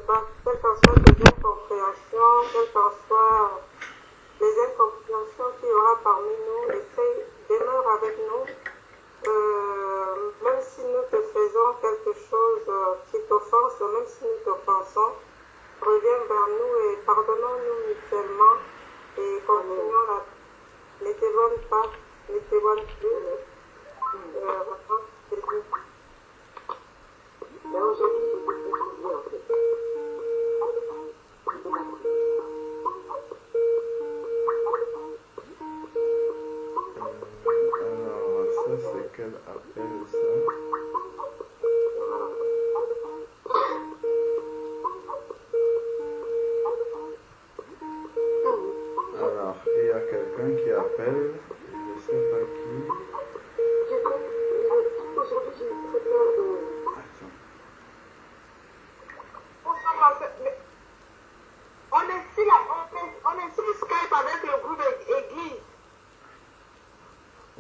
quelle qu'en soit les incompréhensions, quelles qu'en soient les incompréhensions qu'il y aura parmi nous, essaye, demeure avec nous. Même si nous te faisons quelque chose qui t'offense, même si nous t'offensons, reviens vers nous et pardonnons-nous mutuellement et continuons la... Ne t'éloigne pas, ne t'éloigne plus. Alors, ça c'est quel appel ça? Alors, il y a quelqu'un qui appelle, je ne sais pas qui. Attends. On est sur Skype avec le groupe Église.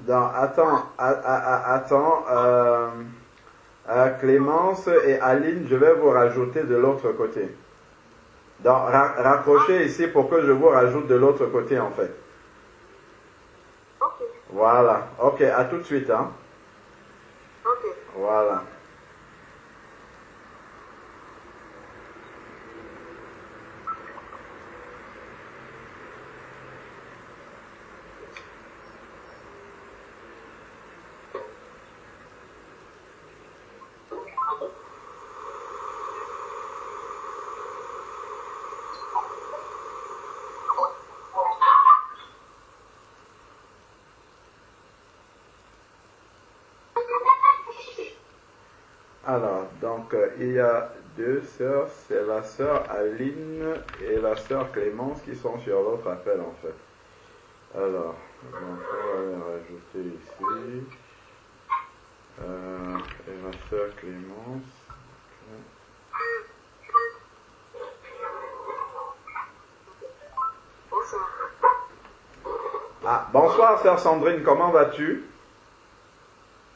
Non, attends, Clémence et Aline, je vais vous rajouter de l'autre côté. Donc, raccrochez ici pour que je vous rajoute de l'autre côté en fait. Ok. Voilà, ok, à tout de suite, hein. Ok. Voilà. Alors, donc, il y a deux sœurs, c'est la sœur Aline et la sœur Clémence qui sont sur l'autre appel en fait. Alors, donc, on va les rajouter ici. Et la sœur Clémence. Bonsoir. Ah, bonsoir sœur Sandrine, comment vas-tu?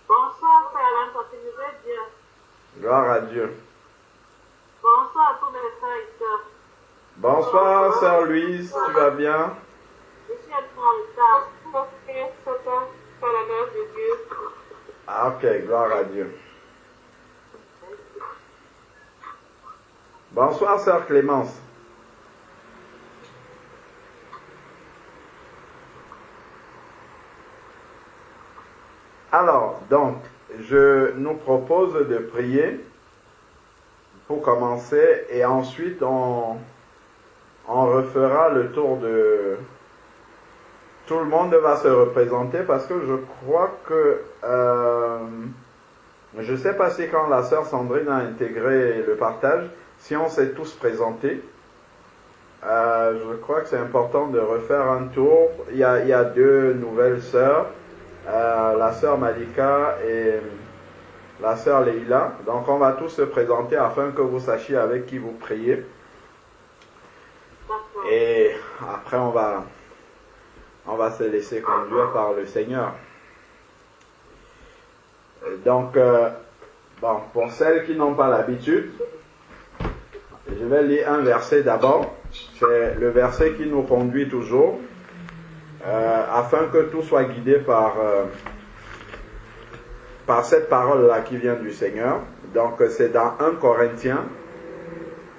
Bonsoir, frère Alain, ça je vais bien. Gloire à Dieu. Bonsoir à tous mes frères et sœurs. Bonsoir sœur Louise, tu vas bien? Je suis un peu en retard. C'est par la grâce de Dieu. Ah, ok, gloire à Dieu. Bonsoir sœur Clémence. Alors, donc, je nous propose de prier pour commencer et ensuite on refera le tour de... Tout le monde va se représenter parce que je crois que... je ne sais pas si quand la sœur Sandrine a intégré le partage, si on s'est tous présentés. Je crois que c'est important de refaire un tour. Il y a deux nouvelles sœurs. La sœur Malika et la sœur Leïla. Donc on va tous se présenter afin que vous sachiez avec qui vous priez. Et après on va se laisser conduire par le Seigneur. Donc, bon, pour celles qui n'ont pas l'habitude, je vais lire un verset d'abord. C'est le verset qui nous conduit toujours. Afin que tout soit guidé par cette parole-là qui vient du Seigneur. Donc c'est dans 1 Corinthiens,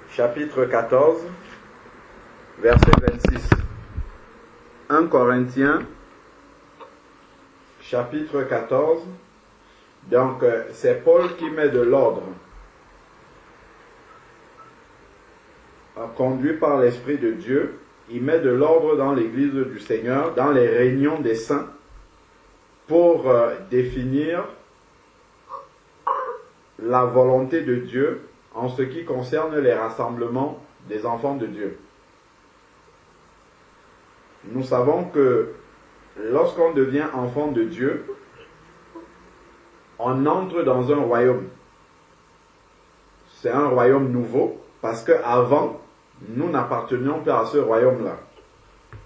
chapitre 14, verset 26. 1 Corinthiens, chapitre 14. Donc c'est Paul qui met de l'ordre. Conduit par l'Esprit de Dieu, il met de l'ordre dans l'Église du Seigneur, dans les réunions des saints, pour définir la volonté de Dieu en ce qui concerne les rassemblements des enfants de Dieu. Nous savons que lorsqu'on devient enfant de Dieu, on entre dans un royaume. C'est un royaume nouveau, parce qu'avant, nous n'appartenions pas à ce royaume-là.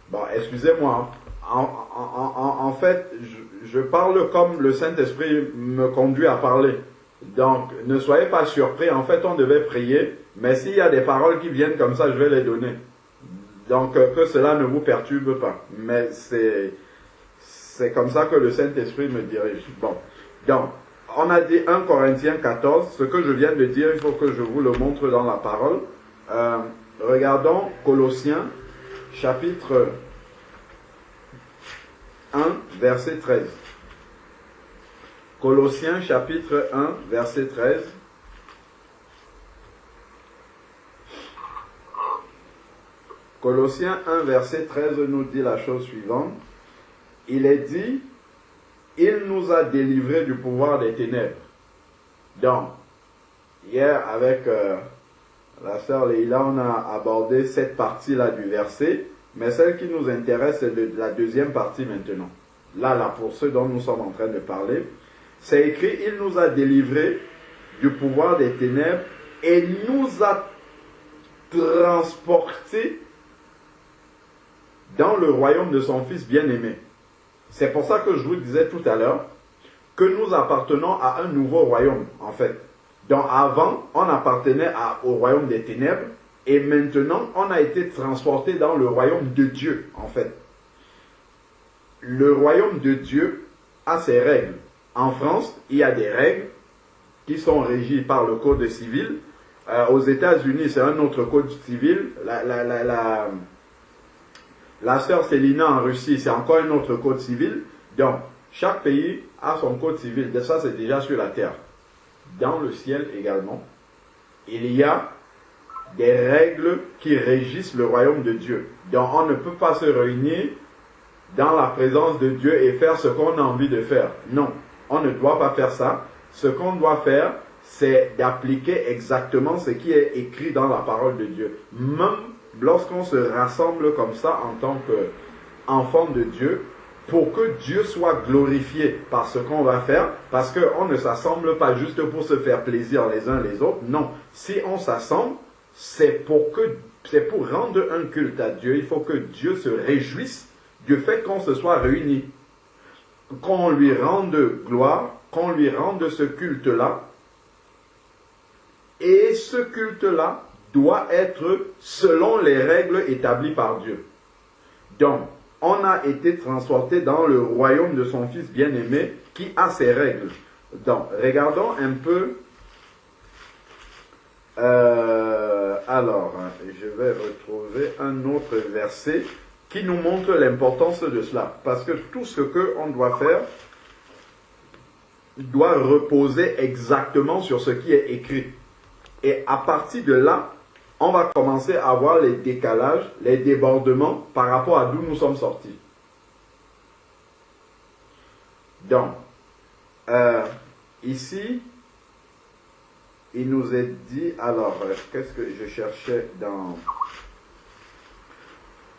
Bon, excusez-moi. En fait, je parle comme le Saint-Esprit me conduit à parler. Donc, ne soyez pas surpris. En fait, on devait prier. Mais s'il y a des paroles qui viennent comme ça, je vais les donner. Donc, que cela ne vous perturbe pas. Mais c'est comme ça que le Saint-Esprit me dirige. Bon. Donc, on a dit 1 Corinthiens 14. Ce que je viens de dire, il faut que je vous le montre dans la parole. Regardons Colossiens, chapitre 1, verset 13. Colossiens, chapitre 1, verset 13. Colossiens 1, verset 13 nous dit la chose suivante. Il est dit, il nous a délivrés du pouvoir des ténèbres. Donc, hier avec la sœur Leïla, on a abordé cette partie-là du verset, mais celle qui nous intéresse, c'est la deuxième partie maintenant. Là, pour ceux dont nous sommes en train de parler, c'est écrit, il nous a délivrés du pouvoir des ténèbres et nous a transportés dans le royaume de son Fils bien-aimé. C'est pour ça que je vous disais tout à l'heure que nous appartenons à un nouveau royaume, en fait. Donc avant, on appartenait au royaume des ténèbres et maintenant, on a été transporté dans le royaume de Dieu, en fait. Le royaume de Dieu a ses règles. En France, il y a des règles qui sont régies par le code civil. Aux États-Unis, c'est un autre code civil. La sœur Célina en Russie, c'est encore un autre code civil. Donc, chaque pays a son code civil. De ça, c'est déjà sur la terre. Dans le ciel également, il y a des règles qui régissent le royaume de Dieu. Donc, on ne peut pas se réunir dans la présence de Dieu et faire ce qu'on a envie de faire. Non, on ne doit pas faire ça. Ce qu'on doit faire, c'est d'appliquer exactement ce qui est écrit dans la parole de Dieu. Même lorsqu'on se rassemble comme ça en tant qu'enfant de Dieu, pour que Dieu soit glorifié par ce qu'on va faire, parce qu'on ne s'assemble pas juste pour se faire plaisir les uns les autres. Non, si on s'assemble, c'est pour rendre un culte à Dieu. Il faut que Dieu se réjouisse du fait qu'on se soit réunis, qu'on lui rende gloire, qu'on lui rende ce culte-là. Et ce culte-là doit être selon les règles établies par Dieu. Donc, on a été transporté dans le royaume de son Fils bien-aimé qui a ses règles. Donc, regardons un peu. Alors, je vais retrouver un autre verset qui nous montre l'importance de cela. Parce que tout ce qu'on doit faire doit reposer exactement sur ce qui est écrit. Et à partir de là, on va commencer à voir les décalages, les débordements par rapport à d'où nous sommes sortis. Donc, ici, il nous est dit, alors, qu'est-ce que je cherchais dans...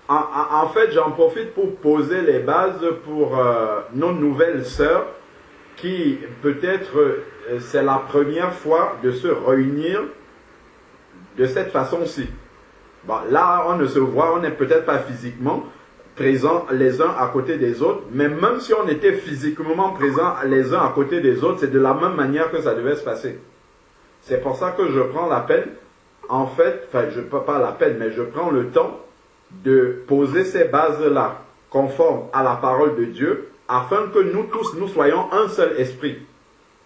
En fait, j'en profite pour poser les bases pour nos nouvelles sœurs qui, peut-être, c'est la première fois de se réunir de cette façon-ci. Bon, là, on ne se voit, on n'est peut-être pas physiquement présents les uns à côté des autres, mais même si on était physiquement présents les uns à côté des autres, c'est de la même manière que ça devait se passer. C'est pour ça que je prends la peine, en fait, enfin, je ne peux pas la peine, mais je prends le temps de poser ces bases-là, conformes à la parole de Dieu, afin que nous tous, nous soyons un seul esprit.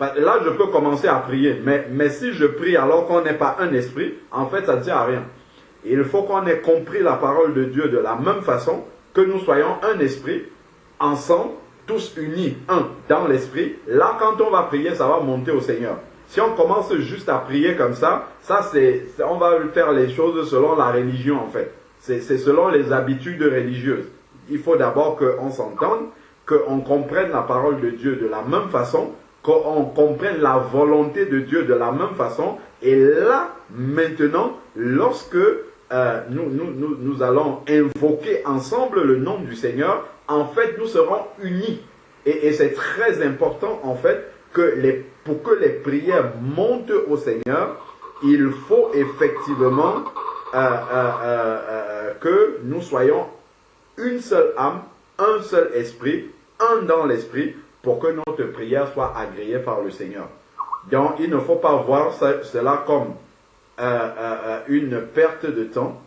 Là, je peux commencer à prier, mais si je prie alors qu'on n'est pas un esprit, en fait, ça ne tient à rien. Il faut qu'on ait compris la parole de Dieu de la même façon, que nous soyons un esprit, ensemble, tous unis, un, dans l'esprit. Là, quand on va prier, ça va monter au Seigneur. Si on commence juste à prier comme ça, on va faire les choses selon la religion, en fait. C'est selon les habitudes religieuses. Il faut d'abord qu'on s'entende, qu'on comprenne la parole de Dieu de la même façon, qu'on comprenne la volonté de Dieu de la même façon. Et là, maintenant, lorsque nous allons invoquer ensemble le nom du Seigneur, en fait, nous serons unis. Et c'est très important, en fait, pour que les prières montent au Seigneur, il faut effectivement que nous soyons une seule âme, un seul esprit, un dans l'esprit, pour que notre prière soit agréée par le Seigneur. Donc, il ne faut pas voir cela comme une perte de temps.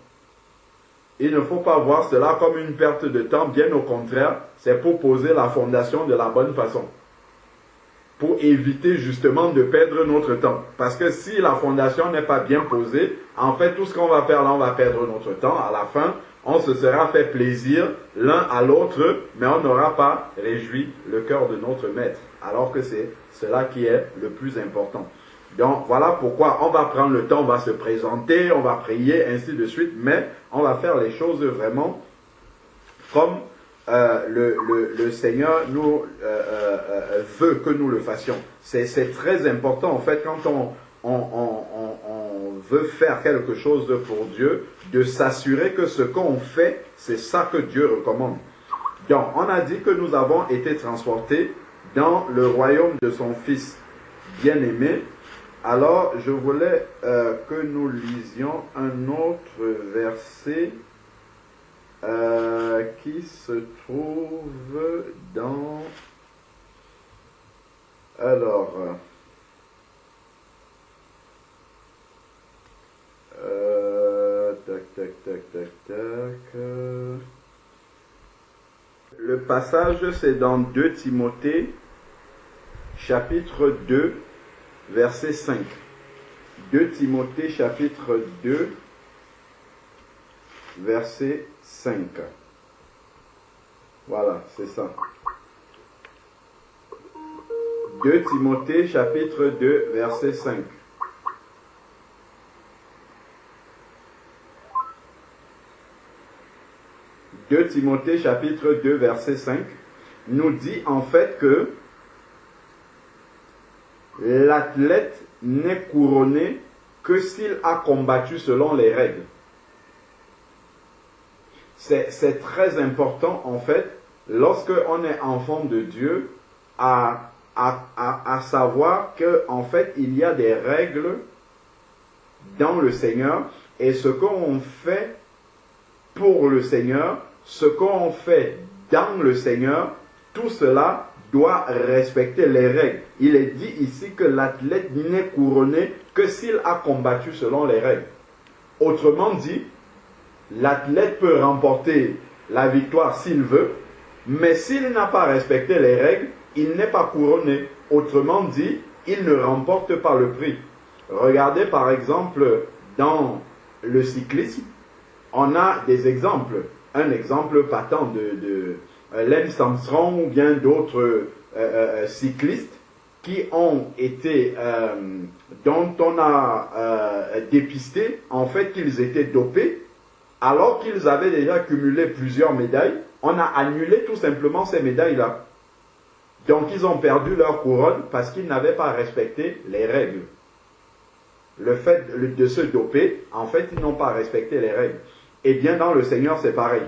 Il ne faut pas voir cela comme une perte de temps. Bien au contraire, c'est pour poser la fondation de la bonne façon. Pour éviter justement de perdre notre temps. Parce que si la fondation n'est pas bien posée, en fait, tout ce qu'on va faire là, on va perdre notre temps. À la fin, on se sera fait plaisir l'un à l'autre, mais on n'aura pas réjoui le cœur de notre maître. Alors que c'est cela qui est le plus important. Donc, voilà pourquoi on va prendre le temps, on va se présenter, on va prier, ainsi de suite, mais on va faire les choses vraiment comme le Seigneur nous veut que nous le fassions. C'est très important, en fait, quand on veut faire quelque chose pour Dieu, de s'assurer que ce qu'on fait, c'est ça que Dieu recommande. Donc, on a dit que nous avons été transportés dans le royaume de son Fils bien-aimé. Alors, je voulais que nous lisions un autre verset qui se trouve dans... Alors... tac. Le passage, c'est dans 2 Timothée, chapitre 2, verset 5. 2 Timothée, chapitre 2, verset 5. Voilà, c'est ça. 2 Timothée, chapitre 2, verset 5. Timothée chapitre 2 verset 5 nous dit en fait que l'athlète n'est couronné que s'il a combattu selon les règles. C'est très important en fait lorsque on est enfant de Dieu à savoir que en fait il y a des règles dans le Seigneur et ce qu'on fait pour le Seigneur, ce qu'on fait dans le Seigneur, tout cela doit respecter les règles. Il est dit ici que l'athlète n'est couronné que s'il a combattu selon les règles. Autrement dit, l'athlète peut remporter la victoire s'il veut, mais s'il n'a pas respecté les règles, il n'est pas couronné. Autrement dit, il ne remporte pas le prix. Regardez par exemple dans le cyclisme, on a des exemples. Un exemple patent de Lance Armstrong ou bien d'autres cyclistes qui ont été, dont on a dépisté en fait qu'ils étaient dopés alors qu'ils avaient déjà cumulé plusieurs médailles. On a annulé tout simplement ces médailles-là. Donc ils ont perdu leur couronne parce qu'ils n'avaient pas respecté les règles. Le fait de se doper, en fait, ils n'ont pas respecté les règles. Eh bien, dans le Seigneur, c'est pareil.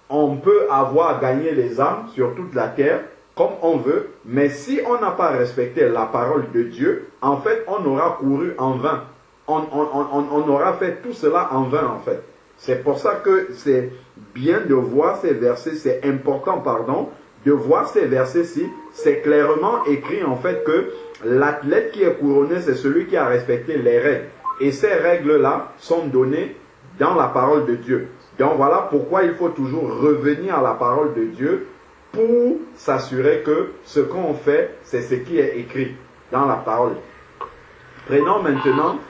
On peut avoir gagné les âmes sur toute la terre, comme on veut, mais si on n'a pas respecté la parole de Dieu, en fait, on aura couru en vain. On aura fait tout cela en vain, en fait. C'est pour ça que c'est bien de voir ces versets, c'est important, pardon, de voir ces versets-ci. C'est clairement écrit, en fait, que l'athlète qui est couronné, c'est celui qui a respecté les règles. Et ces règles-là sont données dans la parole de Dieu. Donc voilà pourquoi il faut toujours revenir à la parole de Dieu pour s'assurer que ce qu'on fait, c'est ce qui est écrit dans la parole. Prenons maintenant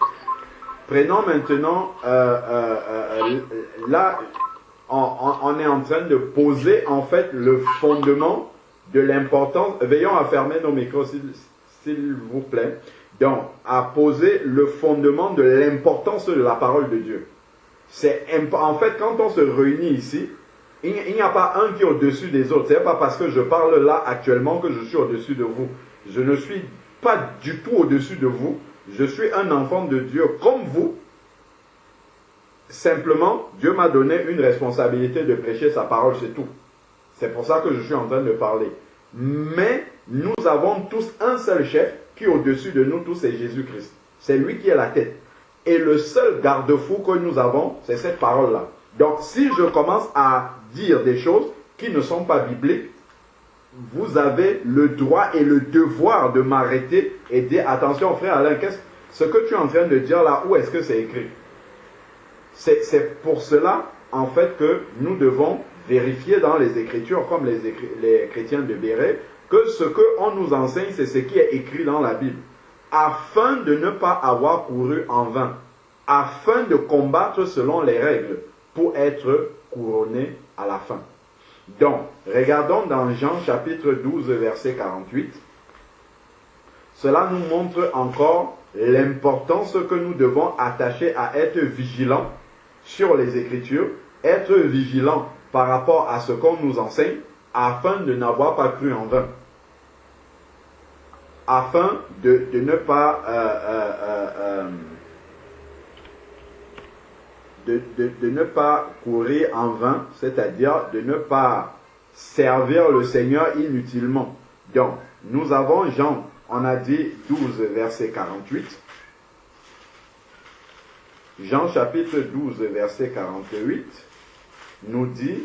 là, on est en train de poser en fait le fondement de l'importance. Veillons à fermer nos micros s'il vous plaît. Donc, à poser le fondement de l'importance de la parole de Dieu. En fait, quand on se réunit ici, il n'y a pas un qui est au-dessus des autres. Ce n'est pas parce que je parle là actuellement que je suis au-dessus de vous. Je ne suis pas du tout au-dessus de vous. Je suis un enfant de Dieu comme vous. Simplement, Dieu m'a donné une responsabilité de prêcher sa parole, c'est tout. C'est pour ça que je suis en train de parler. Mais nous avons tous un seul chef qui est au-dessus de nous tous, c'est Jésus-Christ. C'est lui qui est la tête. Et le seul garde-fou que nous avons, c'est cette parole-là. Donc, si je commence à dire des choses qui ne sont pas bibliques, vous avez le droit et le devoir de m'arrêter et dire, attention frère Alain, ce que tu es en train de dire là, où est-ce que c'est écrit? C'est pour cela, en fait, que nous devons vérifier dans les Écritures, comme les chrétiens de Béret, que ce qu'on nous enseigne, c'est ce qui est écrit dans la Bible, afin de ne pas avoir couru en vain, afin de combattre selon les règles, pour être couronné à la fin. Donc, regardons dans Jean chapitre 12, verset 48. Cela nous montre encore l'importance que nous devons attacher à être vigilants sur les Écritures, être vigilants par rapport à ce qu'on nous enseigne, afin de n'avoir pas cru en vain. Afin de ne pas de ne pas courir en vain, c'est-à-dire de ne pas servir le Seigneur inutilement. Donc, nous avons Jean, on a dit 12, verset 48. Jean chapitre 12, verset 48, nous dit,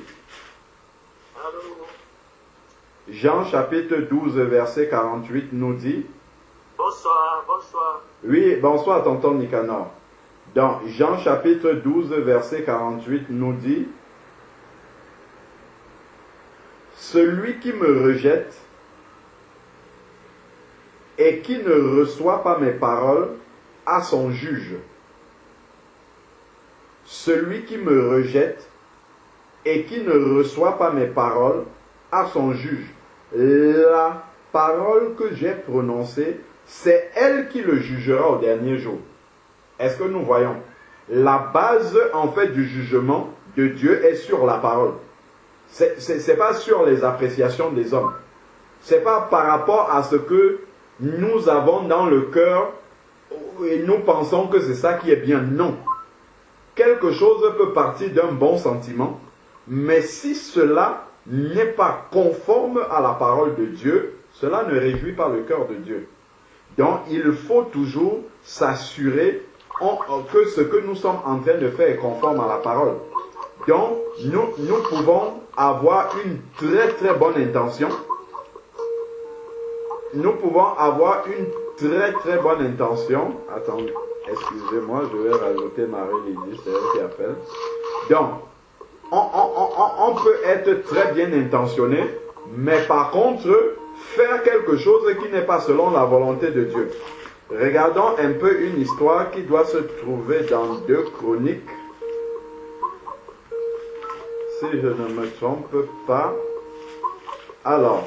Jean chapitre 12, verset 48 nous dit, bonsoir, bonsoir. Oui, bonsoir tonton Nicanor. Dans Jean chapitre 12, verset 48 nous dit, celui qui me rejette et qui ne reçoit pas mes paroles a son juge. Celui qui me rejette et qui ne reçoit pas mes paroles a son juge. La parole que j'ai prononcée, c'est elle qui le jugera au dernier jour. Est-ce que nous voyons? La base, en fait, du jugement de Dieu est sur la parole. C'est pas sur les appréciations des hommes. C'est pas par rapport à ce que nous avons dans le cœur et nous pensons que c'est ça qui est bien. Non. Quelque chose peut partir d'un bon sentiment, mais si cela n'est pas conforme à la parole de Dieu, cela ne réjouit pas le cœur de Dieu. Donc, il faut toujours s'assurer que ce que nous sommes en train de faire est conforme à la parole. Donc, nous pouvons avoir une très très bonne intention. Nous pouvons avoir une très très bonne intention. Attendez, excusez-moi, je vais rajouter Marie-Lydie, c'est elle qui appelle. Donc, on peut être très bien intentionné, mais par contre, faire quelque chose qui n'est pas selon la volonté de Dieu. Regardons un peu une histoire qui doit se trouver dans 2 Chroniques. Si je ne me trompe pas. Alors.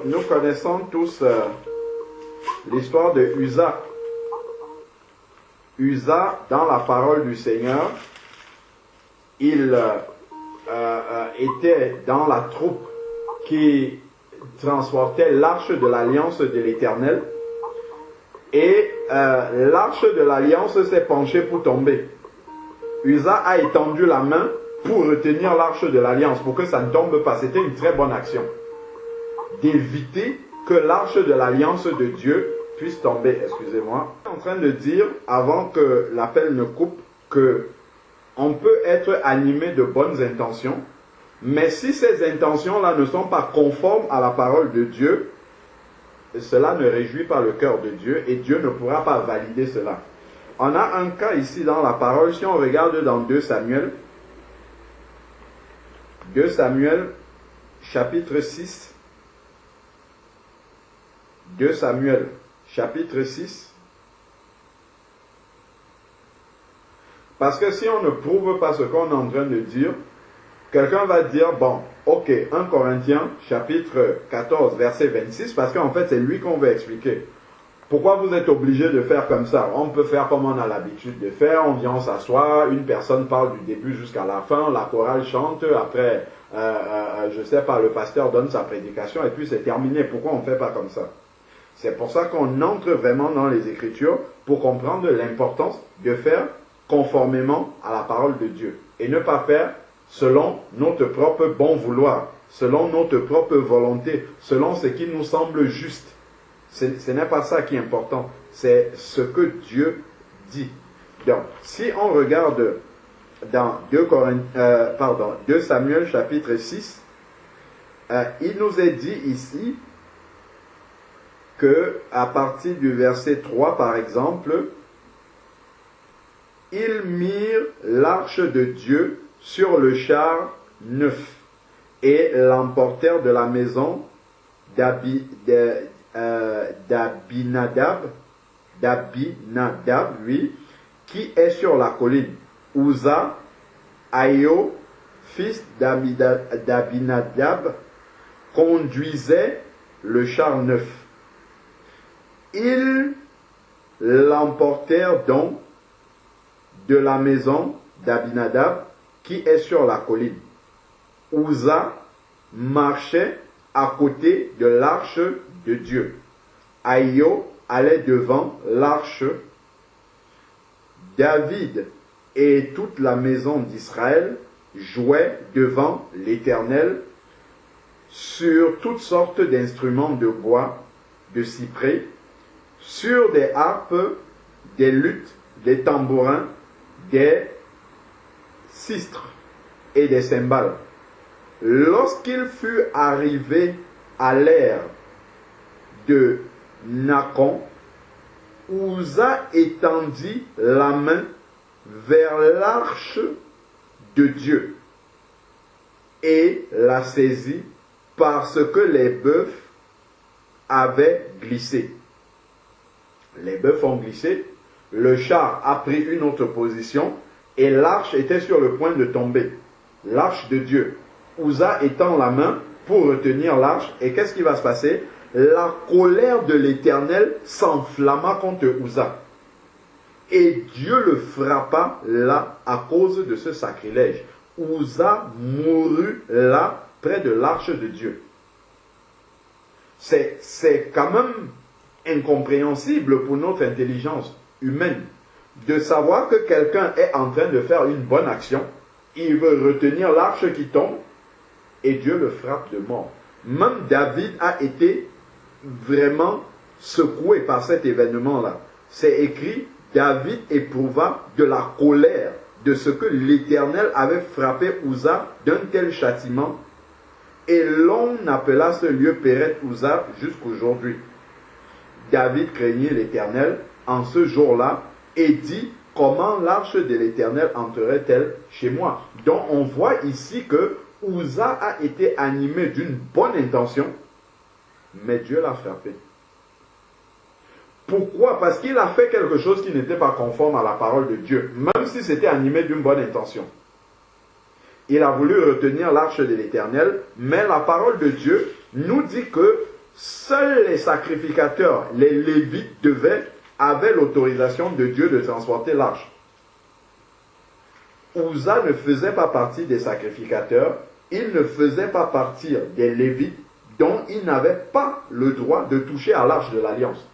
Nous connaissons tous l'histoire de Uza. Uza, dans la parole du Seigneur, il était dans la troupe qui transportait l'arche de l'alliance de l'Éternel. Et l'arche de l'alliance s'est penchée pour tomber. Uza a étendu la main pour retenir l'arche de l'alliance, pour que ça ne tombe pas. C'était une très bonne action. D'éviter que l'arche de l'alliance de Dieu puisse tomber. Excusez-moi. Je suis en train de dire, avant que l'appel ne coupe, que on peut être animé de bonnes intentions, mais si ces intentions-là ne sont pas conformes à la parole de Dieu, cela ne réjouit pas le cœur de Dieu et Dieu ne pourra pas valider cela. On a un cas ici dans la parole, si on regarde dans 2 Samuel, 2 Samuel, chapitre 6, 2 Samuel, chapitre 6. Parce que si on ne prouve pas ce qu'on est en train de dire, quelqu'un va dire, bon, ok, 1 Corinthiens, chapitre 14, verset 26, parce qu'en fait, c'est lui qu'on veut expliquer. Pourquoi vous êtes obligé de faire comme ça? On peut faire comme on a l'habitude de faire, on vient s'asseoir, une personne parle du début jusqu'à la fin, la chorale chante, après, je sais pas, le pasteur donne sa prédication, et puis c'est terminé. Pourquoi on ne fait pas comme ça? C'est pour ça qu'on entre vraiment dans les Écritures pour comprendre l'importance de faire conformément à la parole de Dieu et ne pas faire selon notre propre bon vouloir, selon notre propre volonté, selon ce qui nous semble juste. Ce n'est pas ça qui est important, c'est ce que Dieu dit. Donc, si on regarde dans 2 Samuel chapitre 6, il nous est dit ici que à partir du verset 3 par exemple, ils mirent l'arche de Dieu sur le char neuf et l'emportèrent de la maison d'Abinadab, oui, qui est sur la colline. Uza, Aïo, fils d'Abinadab, conduisait le char neuf. Ils l'emportèrent donc de la maison d'Abinadab qui est sur la colline. Uza marchait à côté de l'arche de Dieu. Aïo allait devant l'arche. David et toute la maison d'Israël jouaient devant l'Éternel sur toutes sortes d'instruments de bois, de cyprès, sur des harpes, des luttes, des tambourins, des sistres et des cymbales. Lorsqu'il fut arrivé à l'ère de Nacon, Uza étendit la main vers l'arche de Dieu et la saisit parce que les bœufs avaient glissé. Les bœufs ont glissé, le char a pris une autre position et l'arche était sur le point de tomber. L'arche de Dieu. Uza étend la main pour retenir l'arche et qu'est-ce qui va se passer? La colère de l'Éternel s'enflamma contre Uza. Et Dieu le frappa là à cause de ce sacrilège. Uza mourut là près de l'arche de Dieu. C'est quand même incompréhensible pour notre intelligence humaine de savoir que quelqu'un est en train de faire une bonne action, il veut retenir l'arche qui tombe et Dieu le frappe de mort. Même David a été vraiment secoué par cet événement-là. C'est écrit, David éprouva de la colère de ce que l'Éternel avait frappé Uza d'un tel châtiment, et l'on appela ce lieu Péret Uza jusqu'aujourd'hui. David craignit l'Éternel en ce jour-là et dit, comment l'arche de l'Éternel entrerait-elle chez moi? Donc on voit ici que Uza a été animé d'une bonne intention, mais Dieu l'a frappé. Pourquoi? Parce qu'il a fait quelque chose qui n'était pas conforme à la parole de Dieu, même si c'était animé d'une bonne intention. Il a voulu retenir l'arche de l'Éternel, mais la parole de Dieu nous dit que seuls les sacrificateurs, les Lévites, avaient l'autorisation de Dieu de transporter l'arche. Uza ne faisait pas partie des sacrificateurs, il ne faisait pas partie des Lévites, dont il n'avait pas le droit de toucher à l'arche de l'Alliance.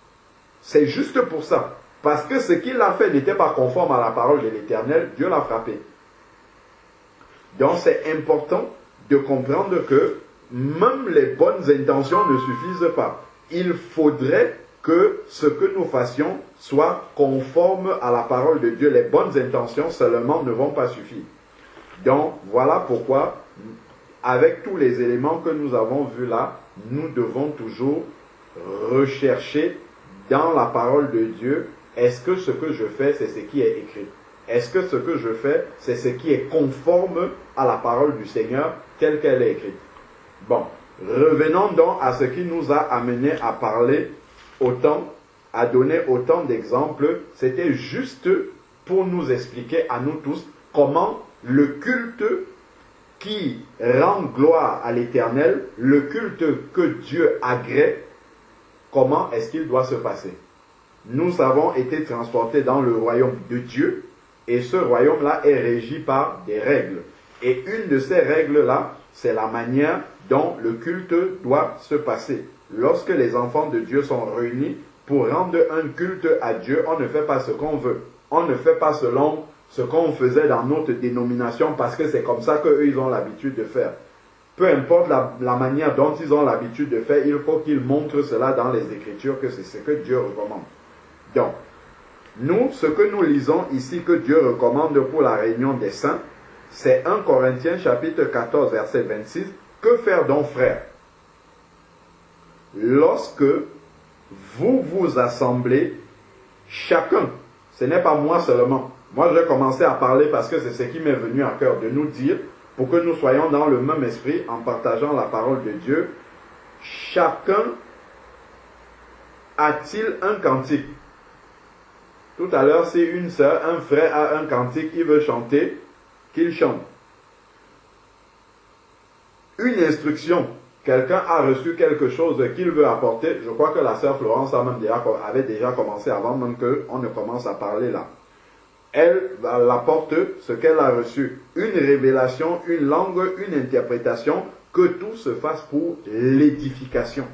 C'est juste pour ça. Parce que ce qu'il a fait n'était pas conforme à la parole de l'Éternel, Dieu l'a frappé. Donc c'est important de comprendre que même les bonnes intentions ne suffisent pas. Il faudrait que ce que nous fassions soit conforme à la parole de Dieu. Les bonnes intentions seulement ne vont pas suffire. Donc voilà pourquoi, avec tous les éléments que nous avons vus là, nous devons toujours rechercher dans la parole de Dieu, est-ce que ce que je fais, c'est ce qui est écrit? Est-ce que ce que je fais, c'est ce qui est conforme à la parole du Seigneur telle qu'elle est écrite? Bon, revenons donc à ce qui nous a amené à parler autant, à donner autant d'exemples. C'était juste pour nous expliquer à nous tous comment le culte qui rend gloire à l'Éternel, le culte que Dieu agrée, comment est-ce qu'il doit se passer? Nous avons été transportés dans le royaume de Dieu et ce royaume-là est régi par des règles. Et une de ces règles-là, c'est la manière dont le culte doit se passer. Lorsque les enfants de Dieu sont réunis pour rendre un culte à Dieu, on ne fait pas ce qu'on veut. On ne fait pas selon ce qu'on faisait dans notre dénomination parce que c'est comme ça qu'eux, ils ont l'habitude de faire. Peu importe la manière dont ils ont l'habitude de faire, il faut qu'ils montrent cela dans les Écritures, que c'est ce que Dieu recommande. Donc, nous, ce que nous lisons ici que Dieu recommande pour la réunion des saints, c'est 1 Corinthiens chapitre 14, verset 26. Que faire donc, frères? Lorsque vous vous assemblez, chacun, ce n'est pas moi seulement. Moi, j'ai commencé à parler parce que c'est ce qui m'est venu à cœur de nous dire, pour que nous soyons dans le même esprit en partageant la parole de Dieu. Chacun a-t-il un cantique? Tout à l'heure, si une sœur, un frère a un cantique, il veut chanter, qu'il chante. Une instruction, quelqu'un a reçu quelque chose qu'il veut apporter. Je crois que la sœur Florence avait déjà commencé avant même qu'on ne commence à parler là. Elle apporte ce qu'elle a reçu. Une révélation, une langue, une interprétation, que tout se fasse pour l'édification.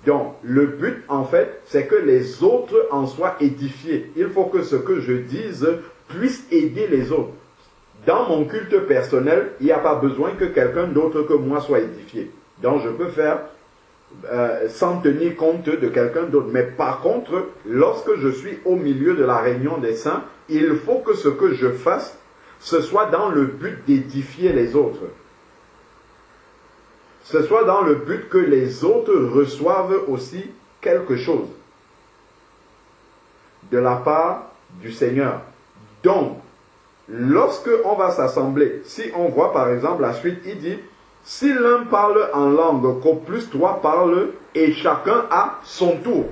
Donc, le but, en fait, c'est que les autres en soient édifiés. Il faut que ce que je dise puisse aider les autres. Dans mon culte personnel, il n'y a pas besoin que quelqu'un d'autre que moi soit édifié. Donc, je peux faire sans tenir compte de quelqu'un d'autre. Mais par contre, lorsque je suis au milieu de la réunion des saints, il faut que ce que je fasse, ce soit dans le but d'édifier les autres. Ce soit dans le but que les autres reçoivent aussi quelque chose de la part du Seigneur. Donc, lorsque on va s'assembler, si on voit par exemple la suite, il dit, si l'un parle en langue, qu'au plus trois parlent, et chacun a son tour.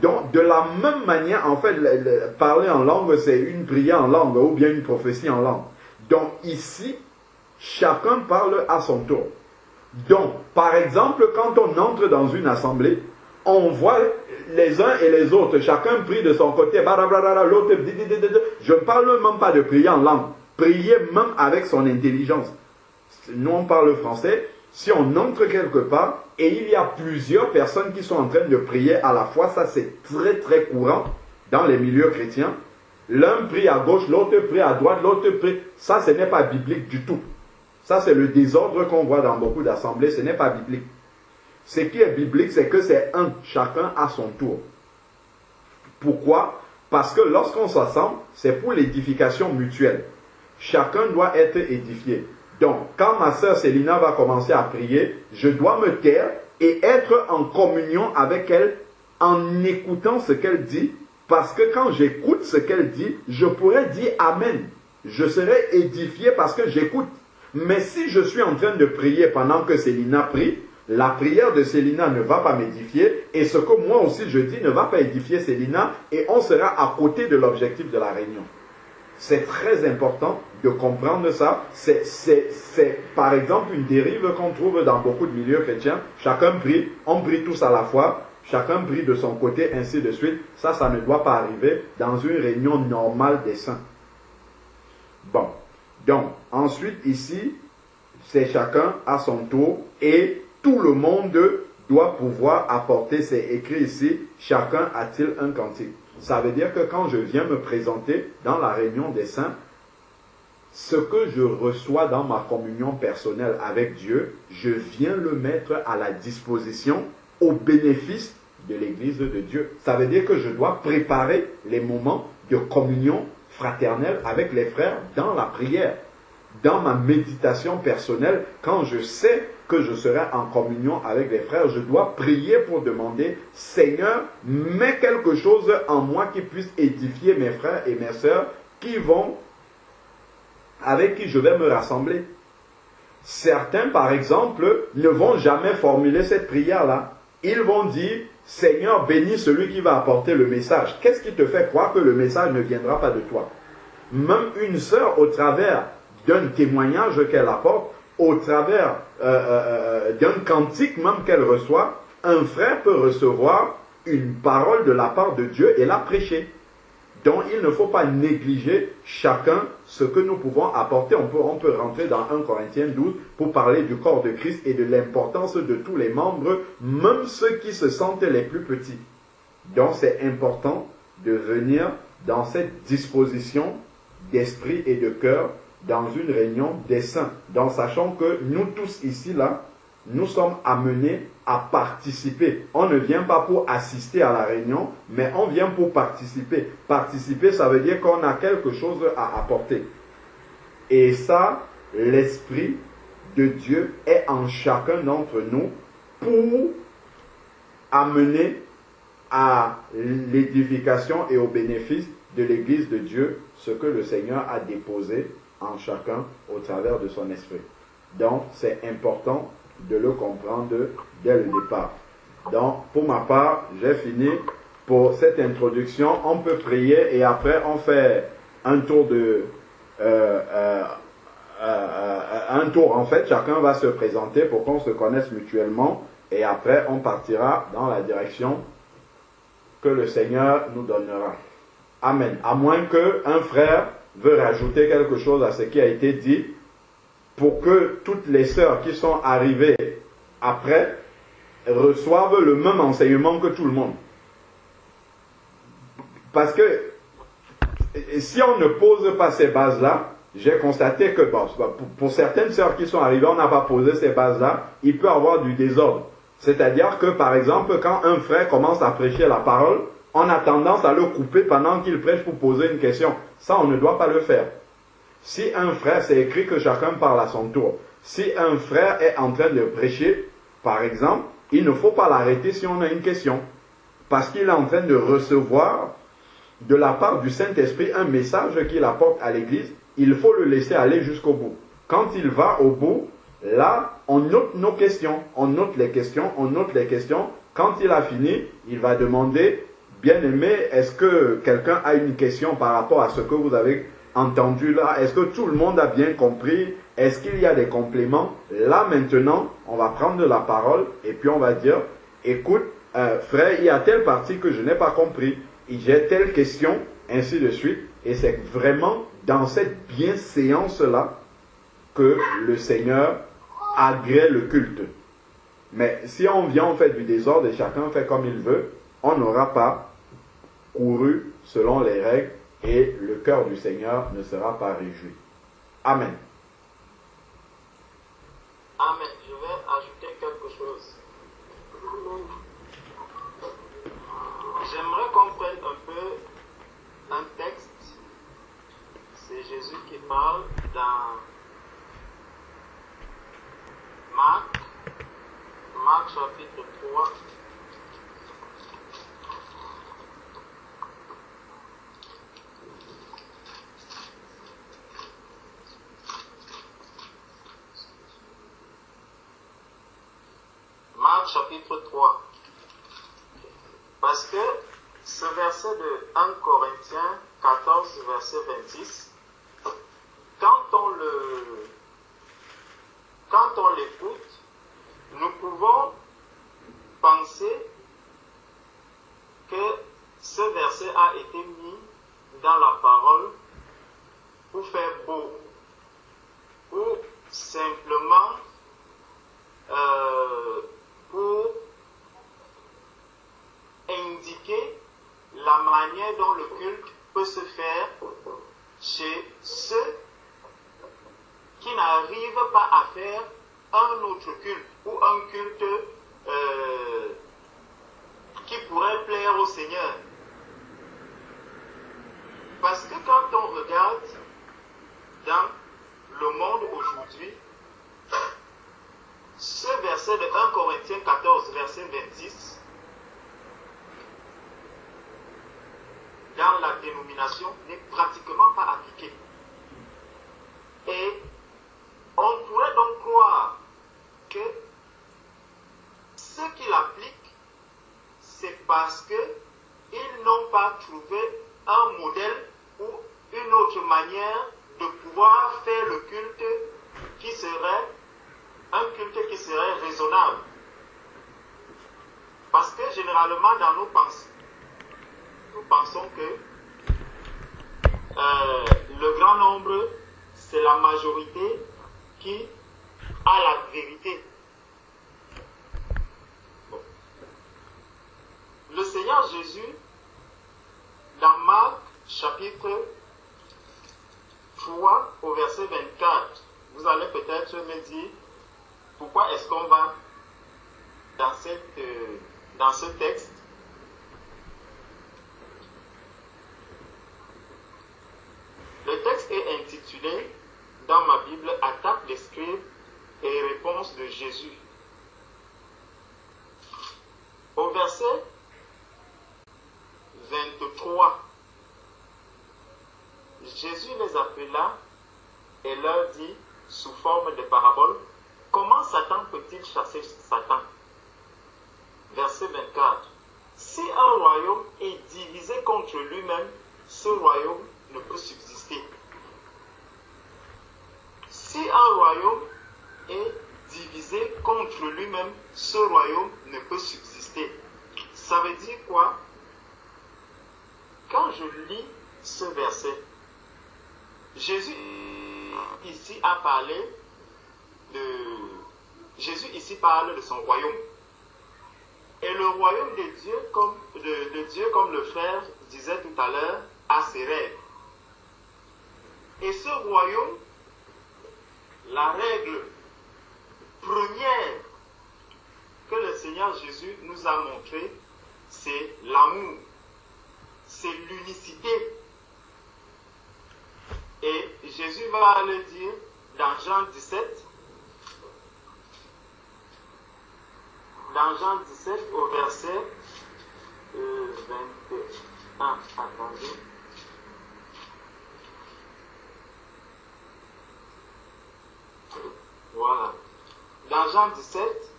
Donc, de la même manière, en fait, parler en langue, c'est une prière en langue, ou bien une prophétie en langue. Donc, ici, chacun parle à son tour. Donc, par exemple, quand on entre dans une assemblée, on voit les uns et les autres, chacun prie de son côté, l'autre, je ne parle même pas de prier en langue, prier même avec son intelligence. Nous, on parle français, si on entre quelque part, et il y a plusieurs personnes qui sont en train de prier à la fois, ça c'est très très courant dans les milieux chrétiens, l'un prie à gauche, l'autre prie à droite, l'autre prie, ça ce n'est pas biblique du tout. Ça, c'est le désordre qu'on voit dans beaucoup d'assemblées. Ce n'est pas biblique. Ce qui est biblique, c'est que c'est un. Chacun à son tour. Pourquoi? Parce que lorsqu'on s'assemble, c'est pour l'édification mutuelle. Chacun doit être édifié. Donc, quand ma sœur Célina va commencer à prier, je dois me taire et être en communion avec elle en écoutant ce qu'elle dit. Parce que quand j'écoute ce qu'elle dit, je pourrais dire Amen. Je serai édifié parce que j'écoute. Mais si je suis en train de prier pendant que Célina prie, la prière de Célina ne va pas m'édifier et ce que moi aussi je dis ne va pas édifier Célina et on sera à côté de l'objectif de la réunion. C'est très important de comprendre ça. C'est par exemple une dérive qu'on trouve dans beaucoup de milieux chrétiens. Chacun prie, on prie tous à la fois, chacun prie de son côté, ainsi de suite. Ça ne doit pas arriver dans une réunion normale des saints. Bon. Donc, ensuite, ici, c'est chacun à son tour et tout le monde doit pouvoir apporter, c'est écrit ici, chacun a-t-il un cantique. Ça veut dire que quand je viens me présenter dans la réunion des saints, ce que je reçois dans ma communion personnelle avec Dieu, je viens le mettre à la disposition au bénéfice de l'Église de Dieu. Ça veut dire que je dois préparer les moments de communion fraternelle avec les frères dans la prière, dans ma méditation personnelle. Quand je sais que je serai en communion avec les frères, je dois prier pour demander, Seigneur, mets quelque chose en moi qui puisse édifier mes frères et mes sœurs avec qui je vais me rassembler. Certains, par exemple, ne vont jamais formuler cette prière-là. Ils vont dire, Seigneur, bénis celui qui va apporter le message. Qu'est-ce qui te fait croire que le message ne viendra pas de toi? Même une sœur, au travers d'un témoignage qu'elle apporte, au travers d'un cantique même qu'elle reçoit, un frère peut recevoir une parole de la part de Dieu et la prêcher. Donc il ne faut pas négliger chacun ce que nous pouvons apporter. On peut rentrer dans 1 Corinthiens 12 pour parler du corps de Christ et de l'importance de tous les membres, même ceux qui se sentent les plus petits. Donc c'est important de venir dans cette disposition d'esprit et de cœur dans une réunion des saints, en sachant que nous tous ici, là, nous sommes amenés à participer. On ne vient pas pour assister à la réunion, mais on vient pour participer. Participer, ça veut dire qu'on a quelque chose à apporter. Et ça, l'Esprit de Dieu est en chacun d'entre nous pour amener à l'édification et au bénéfice de l'Église de Dieu ce que le Seigneur a déposé en chacun au travers de son esprit. Donc, c'est important de le comprendre dès le départ. Donc, pour ma part, j'ai fini pour cette introduction. On peut prier et après, on fait un tour un tour en fait. Chacun va se présenter pour qu'on se connaisse mutuellement et après, on partira dans la direction que le Seigneur nous donnera. Amen. À moins qu'un frère veut rajouter quelque chose à ce qui a été dit pour que toutes les sœurs qui sont arrivées après reçoivent le même enseignement que tout le monde. Parce que si on ne pose pas ces bases-là, j'ai constaté que pour certaines sœurs qui sont arrivées, on n'a pas posé ces bases-là, il peut y avoir du désordre. C'est-à-dire que, par exemple, quand un frère commence à prêcher la parole, on a tendance à le couper pendant qu'il prêche pour poser une question. Ça, on ne doit pas le faire. Si un frère, c'est écrit que chacun parle à son tour. Si un frère est en train de prêcher, par exemple, il ne faut pas l'arrêter si on a une question. Parce qu'il est en train de recevoir de la part du Saint-Esprit un message qu'il apporte à l'Église. Il faut le laisser aller jusqu'au bout. Quand il va au bout, là, on note nos questions. On note les questions, on note les questions. Quand il a fini, il va demander, bien-aimé, est-ce que quelqu'un a une question par rapport à ce que vous avez entendu là? Est-ce que tout le monde a bien compris? Est-ce qu'il y a des compléments? Là, maintenant, on va prendre la parole et puis on va dire, écoute, frère, il y a telle partie que je n'ai pas compris. J'ai telle question, ainsi de suite. Et c'est vraiment dans cette bienséance-là que le Seigneur agrée le culte. Mais si on vient, on fait du désordre et chacun fait comme il veut, on n'aura pas couru selon les règles et le cœur du Seigneur ne sera pas réjoui. Amen. Amen. Je vais ajouter quelque chose. J'aimerais qu'on prenne un peu un texte. C'est Jésus qui parle dans Marc chapitre 3. Marc chapitre 3. Parce que ce verset de 1 Corinthiens 14, verset 26, quand on l'écoute, nous pouvons penser que ce verset a été mis dans la parole pour faire beau, ou simplement pour indiquer la manière dont le culte peut se faire chez ceux qui n'arrivent pas à faire un autre culte ou un culte qui pourrait plaire au Seigneur. Parce que quand on regarde dans le monde aujourd'hui, ce verset de 1 Corinthiens 14, verset 26, dans la dénomination, n'est pratiquement pas appliqué. Et on pourrait donc croire que ceux qui l'appliquent, c'est parce qu'ils n'ont pas trouvé un modèle ou une autre manière de pouvoir faire le culte qui serait un culte qui serait raisonnable. Parce que généralement dans nos pensées, nous pensons que le grand nombre, c'est la majorité qui a la vérité. Bon. le Seigneur Jésus, dans Marc chapitre 3 au verset 24, vous allez peut-être me dire pourquoi est-ce qu'on va dans ce texte. Le texte est intitulé dans ma Bible « Attaque des scribes et réponse de Jésus ». Au verset 23, Jésus les appela et leur dit, sous forme de parabole, comment Satan peut-il chasser Satan? Verset 24. Si un royaume est divisé contre lui-même, ce royaume ne peut subsister. Si un royaume est divisé contre lui-même, ce royaume ne peut subsister. Ça veut dire quoi? Quand je lis ce verset, Jésus ici parle de son royaume. Et le royaume de Dieu, comme le frère disait tout à l'heure, a ses règles. Et ce royaume, la règle première que le Seigneur Jésus nous a montrée, c'est l'amour, c'est l'unicité. Et Jésus va le dire dans Jean 17, au verset 21. Attendez. Voilà. Dans Jean 17,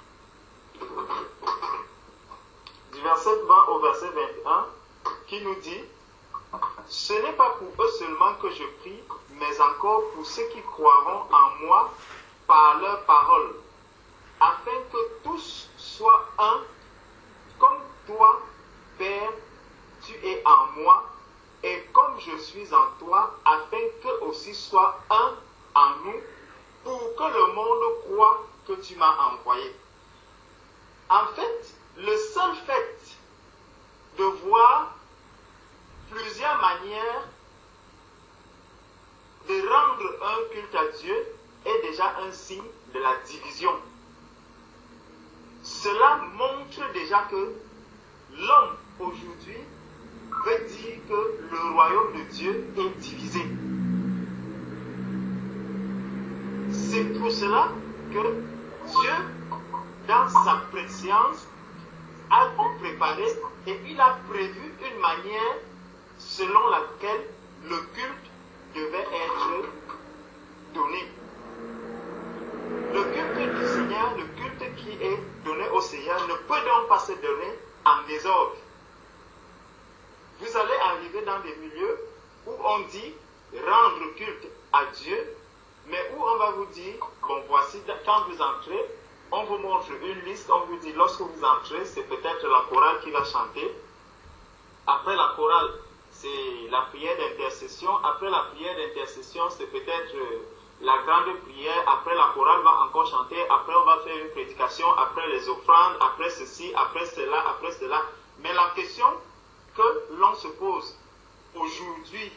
du verset 20 au verset 21, qui nous dit, ce n'est pas pour eux seulement que je prie, mais encore pour ceux qui croiront en moi par leur parole, afin que tous soient un, comme toi, Père, tu es en moi, et comme je suis en toi, afin qu'eux aussi soient un en nous, pour que le monde croie que tu m'as envoyé. En fait, le seul fait de voir plusieurs manières de rendre un culte à Dieu est déjà un signe de la division. Cela montre déjà que l'homme aujourd'hui veut dire que le royaume de Dieu est divisé. C'est pour cela que Dieu, dans sa préscience, a tout préparé et il a prévu une manière selon laquelle le culte devait être donné. Le culte du Seigneur, le culte qui est donné au Seigneur, ne peut donc pas se donner en désordre. Vous allez arriver dans des milieux où on dit rendre culte à Dieu, mais où on va vous dire, bon voici, quand vous entrez, on vous montre une liste, on vous dit lorsque vous entrez, c'est peut-être la chorale qui va chanter. Après la chorale, c'est la prière d'intercession. Après la prière d'intercession, c'est peut-être la grande prière. Après la chorale va encore chanter. Après on va faire une prédication. Après les offrandes. Après ceci, après cela, après cela. Mais la question que l'on se pose aujourd'hui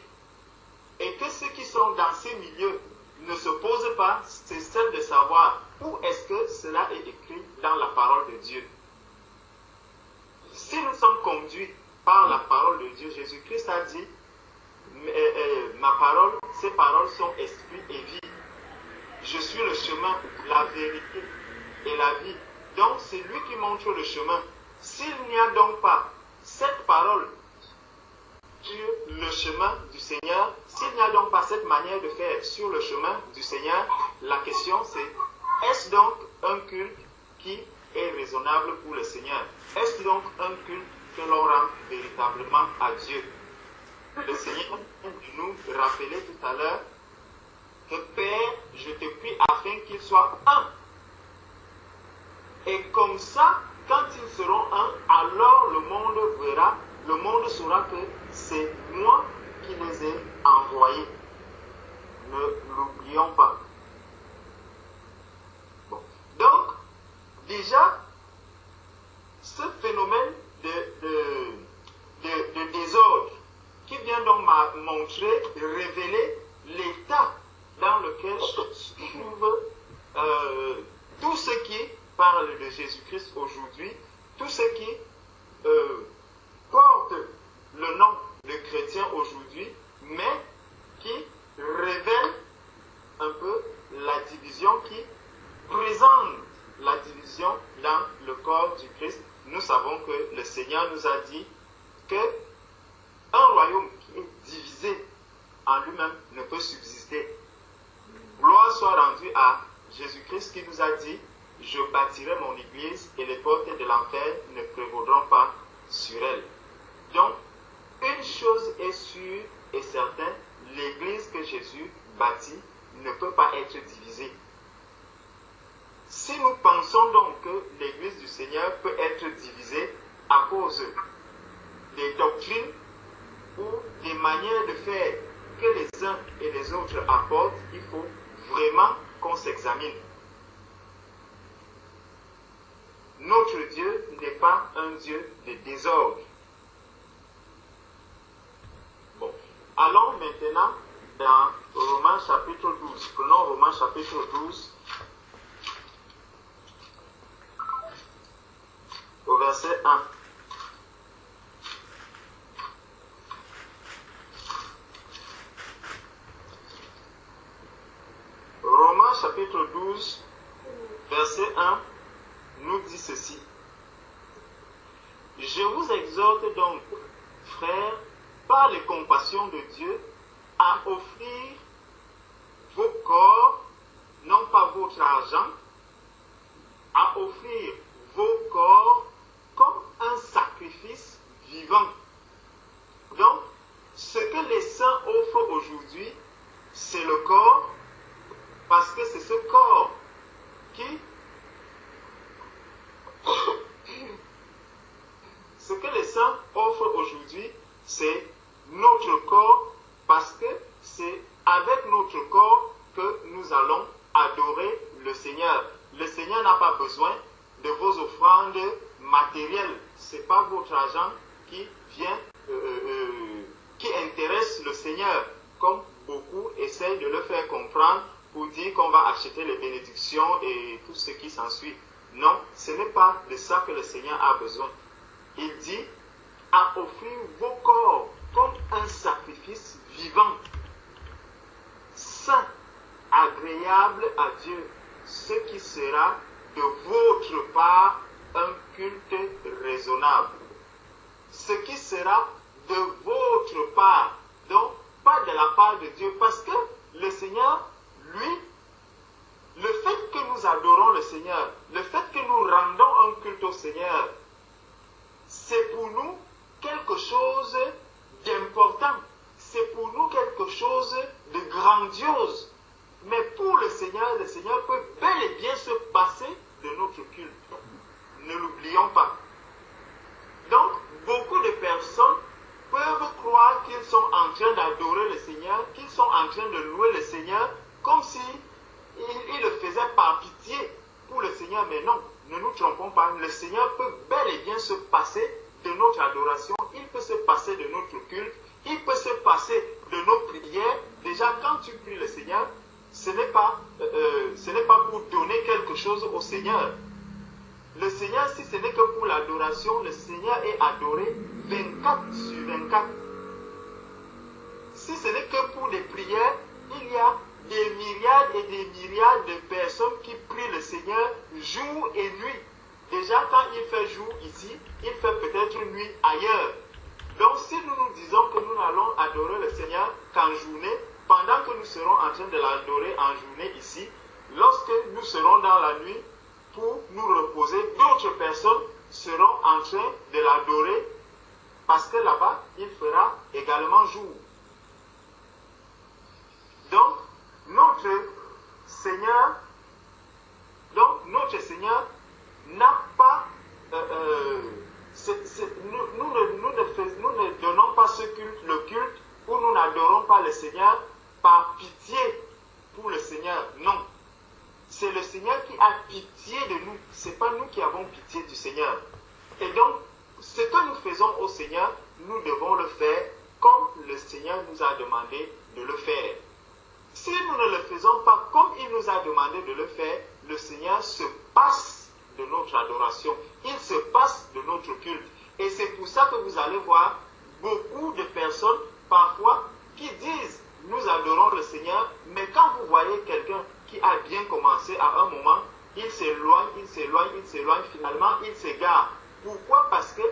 et que ceux qui sont dans ces milieux ne se posent pas, c'est celle de savoir où est-ce que cela est écrit dans la parole de Dieu. Si nous sommes conduits par la parole de Dieu, Jésus-Christ a dit, ma parole, ces paroles sont esprit et vie. Je suis le chemin, la vérité et la vie. Donc c'est lui qui montre le chemin. S'il n'y a donc pas cette parole sur le chemin du Seigneur, s'il n'y a donc pas cette manière de faire sur le chemin du Seigneur, la question c'est, est-ce donc un culte qui est raisonnable pour le Seigneur? Est-ce donc un culte que l'on rend véritablement à Dieu? Le Seigneur vient de nous rappeler tout à l'heure que Père, je te prie afin qu'ils soient un. Et comme ça, quand ils seront un, alors le monde verra, le monde saura que c'est moi qui les ai envoyés. Ne l'oublions pas. Bon. Donc, déjà, ce phénomène de montrer, révéler l'état dans lequel se trouve tout ce qui parle de Jésus-Christ aujourd'hui, tout ce qui porte le nom de chrétien aujourd'hui, mais qui révèle un peu la division, qui présente la division dans le corps du Christ. Nous savons que le Seigneur nous a dit que un royaume qui est divisé en lui-même ne peut subsister. Gloire soit rendue à Jésus-Christ qui nous a dit: je bâtirai mon église et les portes de l'enfer ne prévaudront pas sur elle. Donc, une chose est sûre et certaine, l'église que Jésus bâtit ne peut pas être divisée. Si nous pensons donc que l'église du Seigneur peut être divisée à cause des doctrines ou des manières de faire que les uns et les autres apportent, il faut vraiment qu'on s'examine. Notre Dieu n'est pas un Dieu de désordre. Bon, allons maintenant dans Romains chapitre 12. Prenons Romains chapitre 12, au verset 1. Romains chapitre 12, verset 1, nous dit ceci. Je vous exhorte donc, frères, par les compassions de Dieu, à offrir vos corps, non pas votre argent, à offrir vos corps comme un sacrifice vivant. Donc, ce que les saints offrent aujourd'hui, c'est le corps, parce que c'est ce corps qui... Ce que les saints offrent aujourd'hui, c'est notre corps, parce que c'est avec notre corps que nous allons adorer le Seigneur. Le Seigneur n'a pas besoin de vos offrandes matérielles. Ce n'est pas votre argent qui vient, qui intéresse le Seigneur, comme beaucoup essayent de le faire comprendre pour dire qu'on va acheter les bénédictions et tout ce qui s'ensuit. Non, ce n'est pas de ça que le Seigneur a besoin. Il dit à offrir vos corps comme un sacrifice vivant, saint, agréable à Dieu, ce qui sera de votre part un culte raisonnable. Ce qui sera de votre part, donc pas de la part de Dieu, parce que le Seigneur, lui, le fait que nous adorons le Seigneur, le fait que nous rendons un culte au Seigneur, c'est pour nous quelque chose d'important. C'est pour nous quelque chose de grandiose. Mais pour le Seigneur peut bel et bien se passer de notre culte. Ne l'oublions pas. Donc, beaucoup de personnes peuvent croire qu'ils sont en train d'adorer le Seigneur, qu'ils sont en train de louer le Seigneur, comme si ils le faisaient par pitié pour le Seigneur. Mais non, ne nous trompons pas. Le Seigneur peut bel et bien se passer de notre adoration, il peut se passer de notre culte, il peut se passer de nos prières. Déjà, quand tu pries le Seigneur, ce n'est pas pour donner quelque chose au Seigneur. Le Seigneur, si ce n'est que pour l'adoration, le Seigneur est adoré 24 sur 24. Si ce n'est que pour les prières, il y a des myriades et des myriades de personnes qui prient le Seigneur jour et nuit. Déjà, quand il fait jour ici, il fait peut-être nuit ailleurs. Donc, si nous nous disons que nous n'allons adorer le Seigneur qu'en journée, pendant que nous serons en train de l'adorer en journée ici, lorsque nous serons dans la nuit pour nous reposer, d'autres personnes seront en train de l'adorer parce que là-bas, il fera également jour. Donc, notre Seigneur n'a pas... nous ne donnons pas ce culte, le culte, où nous n'adorons pas le Seigneur par pitié pour le Seigneur. Non. C'est le Seigneur qui a pitié de nous. Ce n'est pas nous qui avons pitié du Seigneur. Et donc, ce que nous faisons au Seigneur, nous devons le faire comme le Seigneur nous a demandé de le faire. Si nous ne le faisons pas comme il nous a demandé de le faire, le Seigneur se passe de notre adoration, il se passe de notre culte. Et c'est pour ça que vous allez voir beaucoup de personnes parfois qui disent nous adorons le Seigneur, mais quand vous voyez quelqu'un qui a bien commencé à un moment, il s'éloigne, finalement il s'égare. Pourquoi? Parce que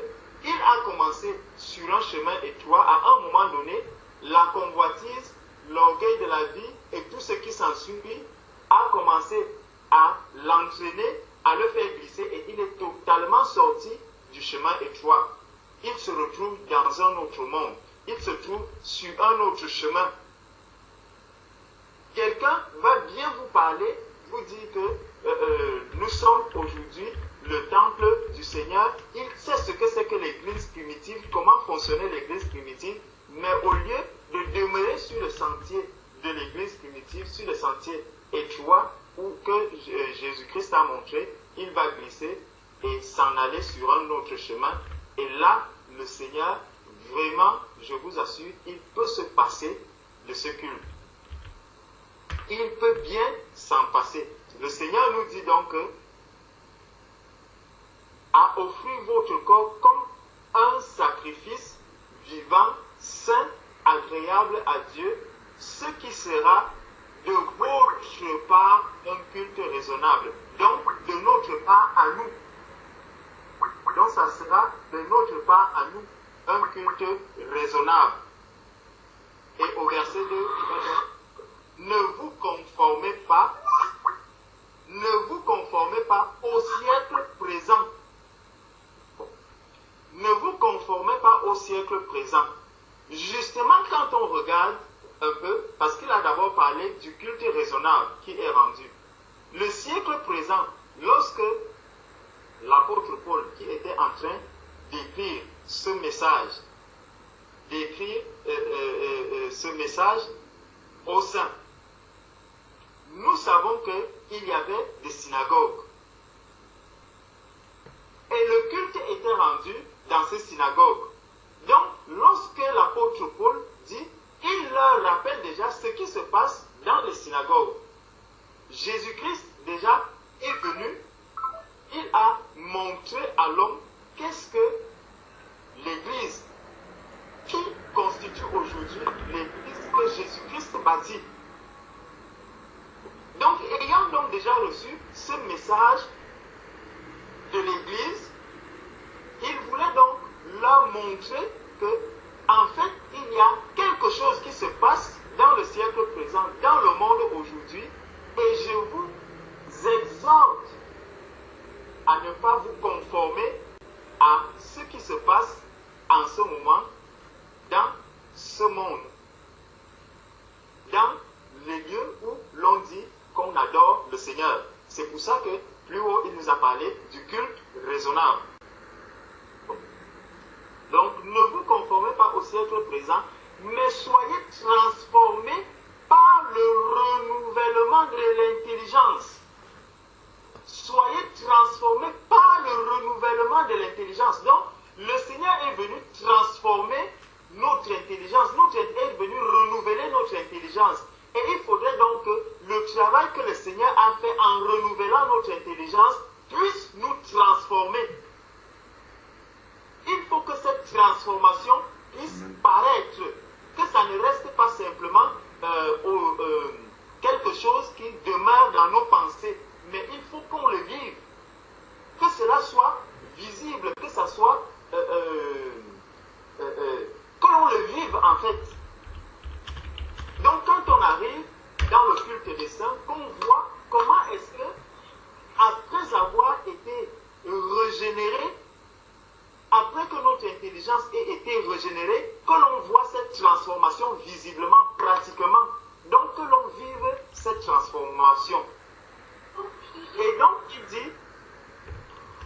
il a commencé sur un chemin étroit, à un moment donné, la convoitise, l'orgueil de la vie et tout ce qui s'ensuit a commencé à l'entraîner, à le faire glisser et il est totalement sorti du chemin étroit. Il se retrouve dans un autre monde. Il se trouve sur un autre chemin. Quelqu'un va bien vous parler, vous dire que nous sommes aujourd'hui le temple du Seigneur. Il sait ce que c'est que l'église primitive, comment fonctionnait l'église primitive, mais au lieu de demeurer sur le sentier de l'église primitive, sur le sentier étroit où que Jésus-Christ a montré, il va glisser et s'en aller sur un autre chemin. Et là, le Seigneur, vraiment, je vous assure, il peut se passer de ce culte. Il peut bien s'en passer. Le Seigneur nous dit donc à offrir votre corps comme un sacrifice vivant, saint, agréable à Dieu, ce qui sera de votre part un culte raisonnable. Donc, de notre part à nous. Donc, ça sera de notre part à nous un culte raisonnable. Et au verset 2, ne vous conformez pas au siècle présent. Ne vous conformez pas au siècle présent. Justement, quand on regarde un peu, parce qu'il a d'abord parlé du culte raisonnable qui est rendu. Le siècle présent, lorsque l'apôtre Paul, qui était en train d'écrire ce message, au sein, nous savons qu'il y avait des synagogues. Et le culte était rendu dans ces synagogues. Donc, lorsque l'apôtre Paul dit, il leur rappelle déjà ce qui se passe dans les synagogues. Jésus-Christ, déjà, est venu, il a montré à l'homme qu'est-ce que l'Église qui constitue aujourd'hui l'Église que Jésus-Christ bâtit. Donc, ayant donc déjà reçu ce message de l'Église, il voulait donc leur montrer que, en fait, il y a quelque chose qui se passe dans le siècle présent, dans le monde aujourd'hui, et je vous exhorte à ne pas vous conformer à ce qui se passe en ce moment dans ce monde, dans les lieux où l'on dit qu'on adore le Seigneur. C'est pour ça que plus haut, il nous a parlé du culte raisonnable. Donc, ne vous conformez pas au siècle présent, mais soyez transformés par le renouvellement de l'intelligence. Soyez transformés par le renouvellement de l'intelligence. Donc, le Seigneur est venu transformer notre intelligence. Est venu renouveler notre intelligence. Et il faudrait donc que le travail que le Seigneur a fait en renouvelant notre intelligence puisse nous transformer. Il faut que cette transformation puisse paraître, que ça ne reste pas simplement quelque chose qui demeure dans nos pensées, mais il faut qu'on le vive, que cela soit visible, que ça soit que l'on le vive en fait. Donc quand on arrive dans le culte des saints, qu'on voit comment est-ce que, après avoir été régénéré, après que notre intelligence ait été régénérée, que l'on voit cette transformation visiblement, pratiquement. Donc que l'on vive cette transformation. Et donc il dit,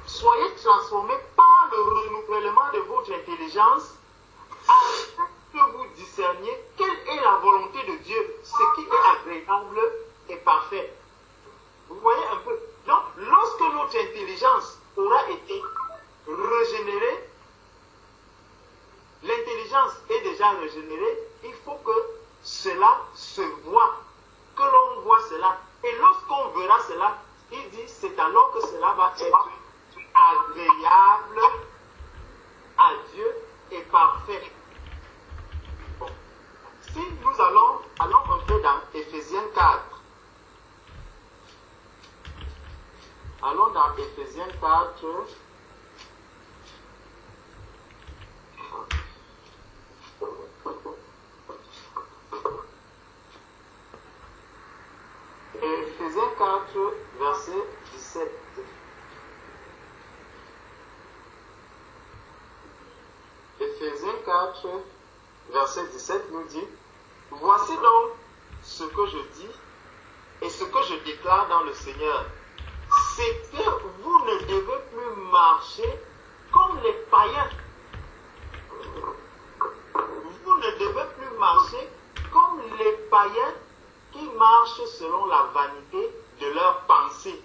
soyez transformés par le renouvellement de votre intelligence, afin que vous discerniez quelle est la volonté de Dieu, ce qui est agréable et parfait. Vous voyez un peu. Donc, lorsque notre intelligence aura été régénérée, l'intelligence l'intelligence est déjà régénérée, il faut que cela se voit, que l'on voit cela. Et lorsqu'on verra cela, il dit, c'est alors que cela va être agréable à Dieu et parfait. Bon. Si nous allons un peu dans Éphésiens 4, allons dans Éphésiens 4, Éphésiens 4, verset 17. Éphésiens 4, verset 17 nous dit, voici donc ce que je dis et ce que je déclare dans le Seigneur, c'est que vous ne devez plus marcher comme les païens. Vous ne devez plus marcher comme les païens qui marchent selon la vanité de leurs pensées.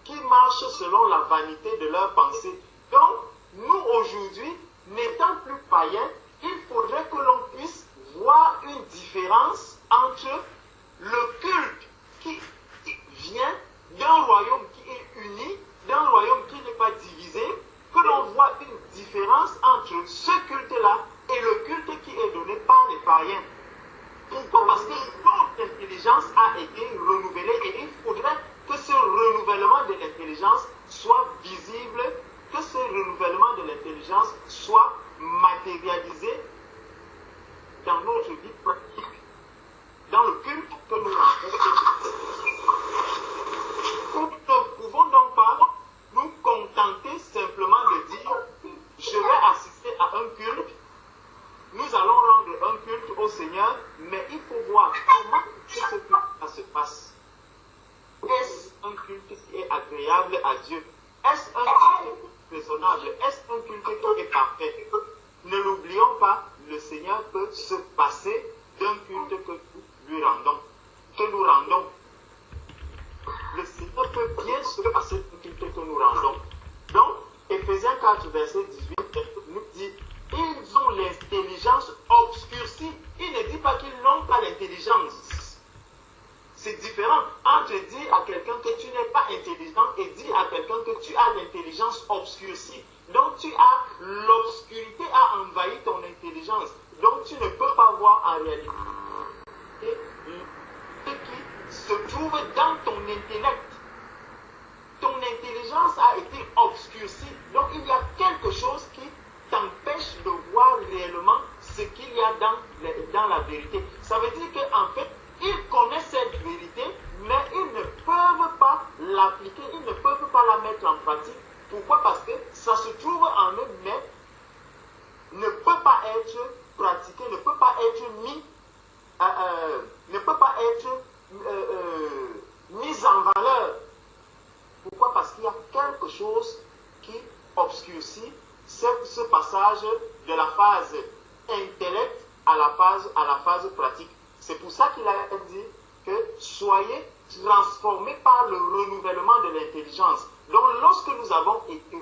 Qui marchent selon la vanité de leurs pensées. Donc, nous aujourd'hui, n'étant plus païens, il faudrait que l'on puisse voir une différence entre le culte qui vient d'un royaume qui est uni, d'un royaume qui n'est pas divisé, que l'on voit une différence entre ce culte-là et le culte qui est donné par les païens. Pourquoi? Parce que notre intelligence a été renouvelée et il faudrait que ce renouvellement de l'intelligence soit visible, que ce renouvellement de l'intelligence soit matérialisé dans notre vie pratique, dans le culte que nous avons. Nous ne pouvons donc pas nous contenter simplement de dire je vais assister à un culte, nous allons rendre un culte au Seigneur, mais il faut voir comment ce culte se passe. Est-ce un culte qui est agréable à Dieu? Est-ce un culte raisonnable? Est-ce un culte qui est parfait? Ne l'oublions pas, le Seigneur peut se passer d'un culte que nous rendons. Le Seigneur peut bien se passer d'un culte que nous rendons. Donc, Éphésiens 4, verset 18, nous dit, ils ont l'intelligence obscurcie. Il ne dit pas qu'ils n'ont pas l'intelligence. C'est différent entre dire à quelqu'un que tu n'es pas intelligent et dire à quelqu'un que tu as l'intelligence obscurcie. Donc l'obscurité a envahi ton intelligence. Donc tu ne peux pas voir en réalité ce qui se trouve dans ton intellect. Ton intelligence a été obscurcie. Donc il y a quelque chose qui t'empêche de voir réellement ce qu'il y a dans la vérité. Ça veut dire qu'en fait, ils connaissent cette vérité, mais ils ne peuvent pas l'appliquer, ils ne peuvent pas la mettre en pratique. Pourquoi? Parce que ça se trouve en eux, mais ne peut pas être pratiqué, ne peut pas être mis, ne peut pas être mis en valeur. Pourquoi? Parce qu'il y a quelque chose qui obscurcit ce passage de la phase intellect à la phase pratique. C'est pour ça qu'il a dit que soyez transformés par le renouvellement de l'intelligence. Donc lorsque nous avons été,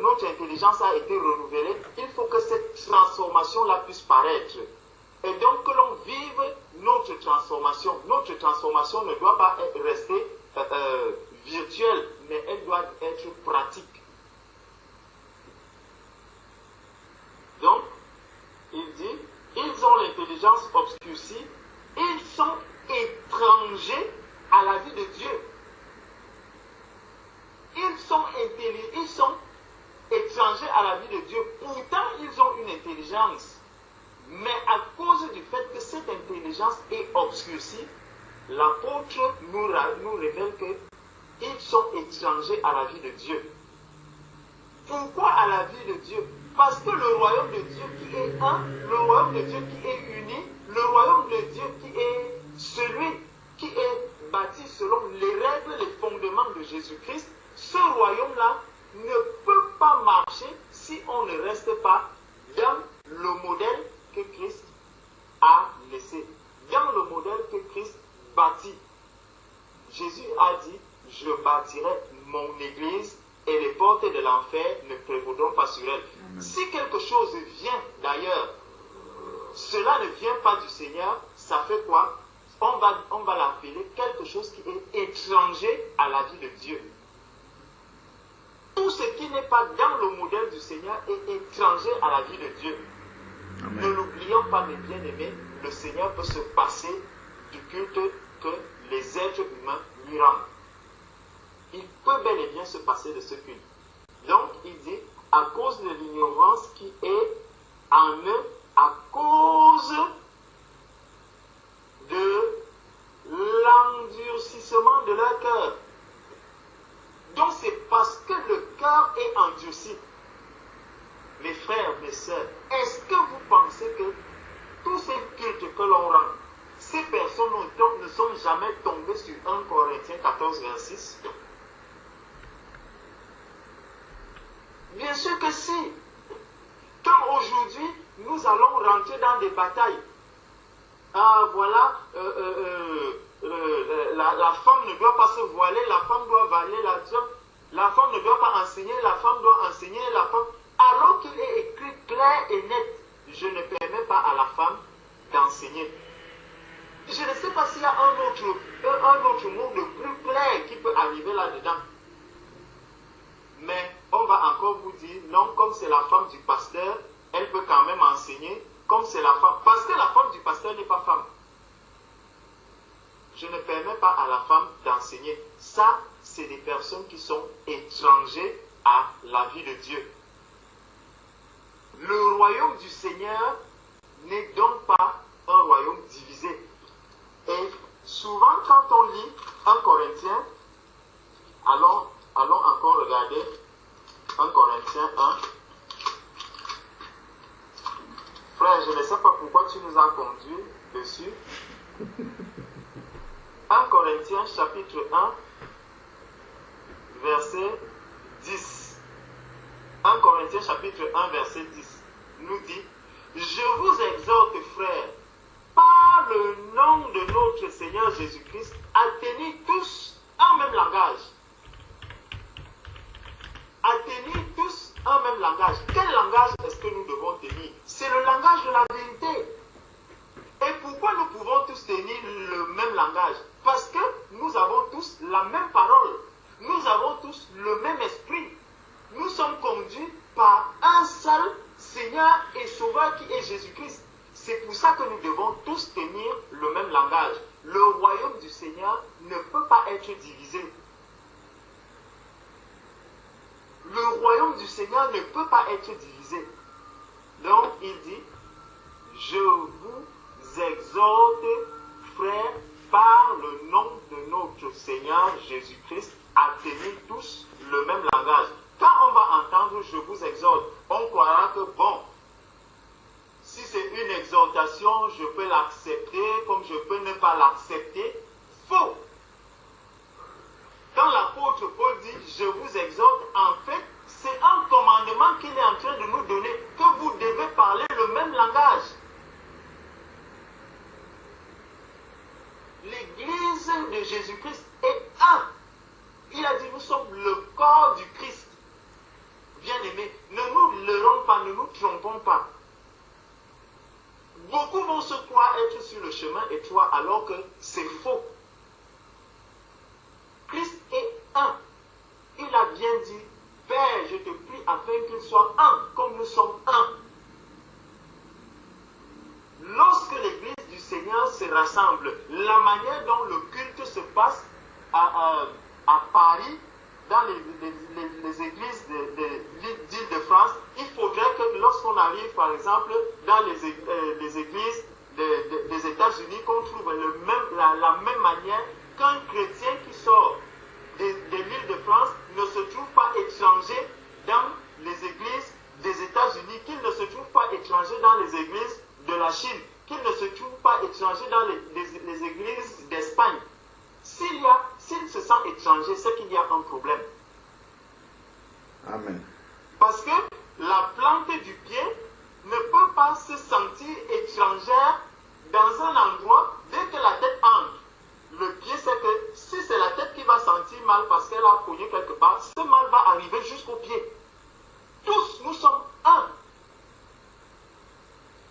notre intelligence a été renouvelée, il faut que cette transformation-là puisse paraître. Et donc que l'on vive notre transformation. Notre transformation ne doit pas rester virtuelle, mais elle doit être pratique. Donc, il dit, ils ont l'intelligence obscurcie, ils sont étrangers à la vie de Dieu. Ils sont étrangers à la vie de Dieu. Pourtant, ils ont une intelligence. Mais à cause du fait que cette intelligence est obscurcie, l'apôtre nous révèle qu'ils sont étrangers à la vie de Dieu. Pourquoi à la vie de Dieu? Parce que le royaume de Dieu qui est un, le royaume de Dieu qui est uni, le royaume de Dieu qui est celui qui est bâti selon les règles, les fondements de Jésus-Christ, ce royaume-là ne peut pas marcher si on ne reste pas dans le modèle que Christ a laissé, dans le modèle que Christ bâtit. Jésus a dit, je bâtirai mon église et les portes de l'enfer ne prévaudront pas sur elle. Amen. Si quelque chose vient d'ailleurs, cela ne vient pas du Seigneur, ça fait quoi? On va l'appeler quelque chose qui est étranger à la vie de Dieu. Tout ce qui n'est pas dans le modèle du Seigneur est étranger à la vie de Dieu. Amen. Ne l'oublions pas, mes bien-aimés, le Seigneur peut se passer du culte que les êtres humains lui rendent. Il peut bel et bien se passer de ce culte. Donc, il dit, à cause de l'ignorance qui est en eux, à cause de l'endurcissement de leur cœur. Donc, c'est parce que le cœur est endurci. Mes frères, mes sœurs, est-ce que vous pensez que tous ces cultes que l'on rend, ces personnes ne sont jamais tombées sur 1 Corinthiens 14, 26? Bien sûr que si. Quand aujourd'hui, nous allons rentrer dans des batailles, voilà, la femme ne doit pas se voiler, la femme doit valer la job, la femme ne doit pas enseigner, la femme doit enseigner, la femme... Alors qu'il est écrit clair et net, je ne permets pas à la femme d'enseigner. Je ne sais pas s'il y a un autre mot de plus clair qui peut arriver là-dedans. Mais on va encore vous dire, non, comme c'est la femme du pasteur, elle peut quand même enseigner, comme c'est la femme, parce que la femme du pasteur n'est pas femme. Je ne permets pas à la femme d'enseigner. Ça, c'est des personnes qui sont étrangères à la vie de Dieu. Le royaume du Seigneur n'est donc pas un royaume divisé. Et souvent, quand on lit 1 Corinthiens, allons encore regarder 1 Corinthiens 1. Frère, je ne sais pas pourquoi tu nous as conduits dessus. 1 Corinthiens chapitre 1, verset 10. 1 Corinthiens chapitre 1, verset 10 nous dit: je vous exhorte, frères, par le nom de notre Seigneur Jésus-Christ, à tenir tous un même langage. À tenir tous un même langage. Quel langage est-ce que nous devons tenir? C'est le langage de la vérité. Et pourquoi nous pouvons tous tenir le même langage? Parce que nous avons tous la même parole. Nous avons tous le même esprit. Nous sommes conduits par un seul Seigneur et Sauveur qui est Jésus-Christ. C'est pour ça que nous devons tous tenir le même langage. Le royaume du Seigneur ne peut pas être divisé. Le royaume du Seigneur ne peut pas être divisé. Donc il dit: je vous exhorte, frères, par le nom de notre Seigneur Jésus-Christ, à tenir tous le même langage. Quand on va entendre je vous exhorte, on croira que bon, si c'est une exhortation, je peux l'accepter comme je peux ne pas l'accepter. Faux. Quand l'apôtre Paul dit je vous exhorte, en fait, c'est un commandement qu'il est en train de nous donner, que vous devez parler le même langage. L'église de Jésus-Christ est un. Il a dit nous sommes le corps du Christ. Bien-aimés, ne nous leurrons pas, ne nous trompons pas. Beaucoup vont se croire être sur le chemin étroit alors que c'est faux. Christ est un. Il a bien dit: Père, je te prie afin qu'il soit un, comme nous sommes un. Lorsque l'église du Seigneur se rassemble, la manière dont le culte se passe à Paris, dans les églises d'Île-de-France, il faudrait que lorsqu'on arrive par exemple dans les églises des États-Unis, qu'on trouve la même manière qu'un chrétien qui sort de l'Île-de-France ne se trouve pas étranger dans les églises des États-Unis, qu'il ne se trouve pas étranger dans les églises de la Chine, qu'il ne se trouve pas étranger dans les églises d'Espagne. S'il se sent étranger, c'est qu'il y a un problème. Amen. Parce que la plante du pied ne peut pas se sentir étrangère dans un endroit dès que la tête entre. Le pied, c'est que si c'est la tête qui va sentir mal parce qu'elle a cogné quelque part, ce mal va arriver jusqu'aux pieds. Tous, nous sommes un.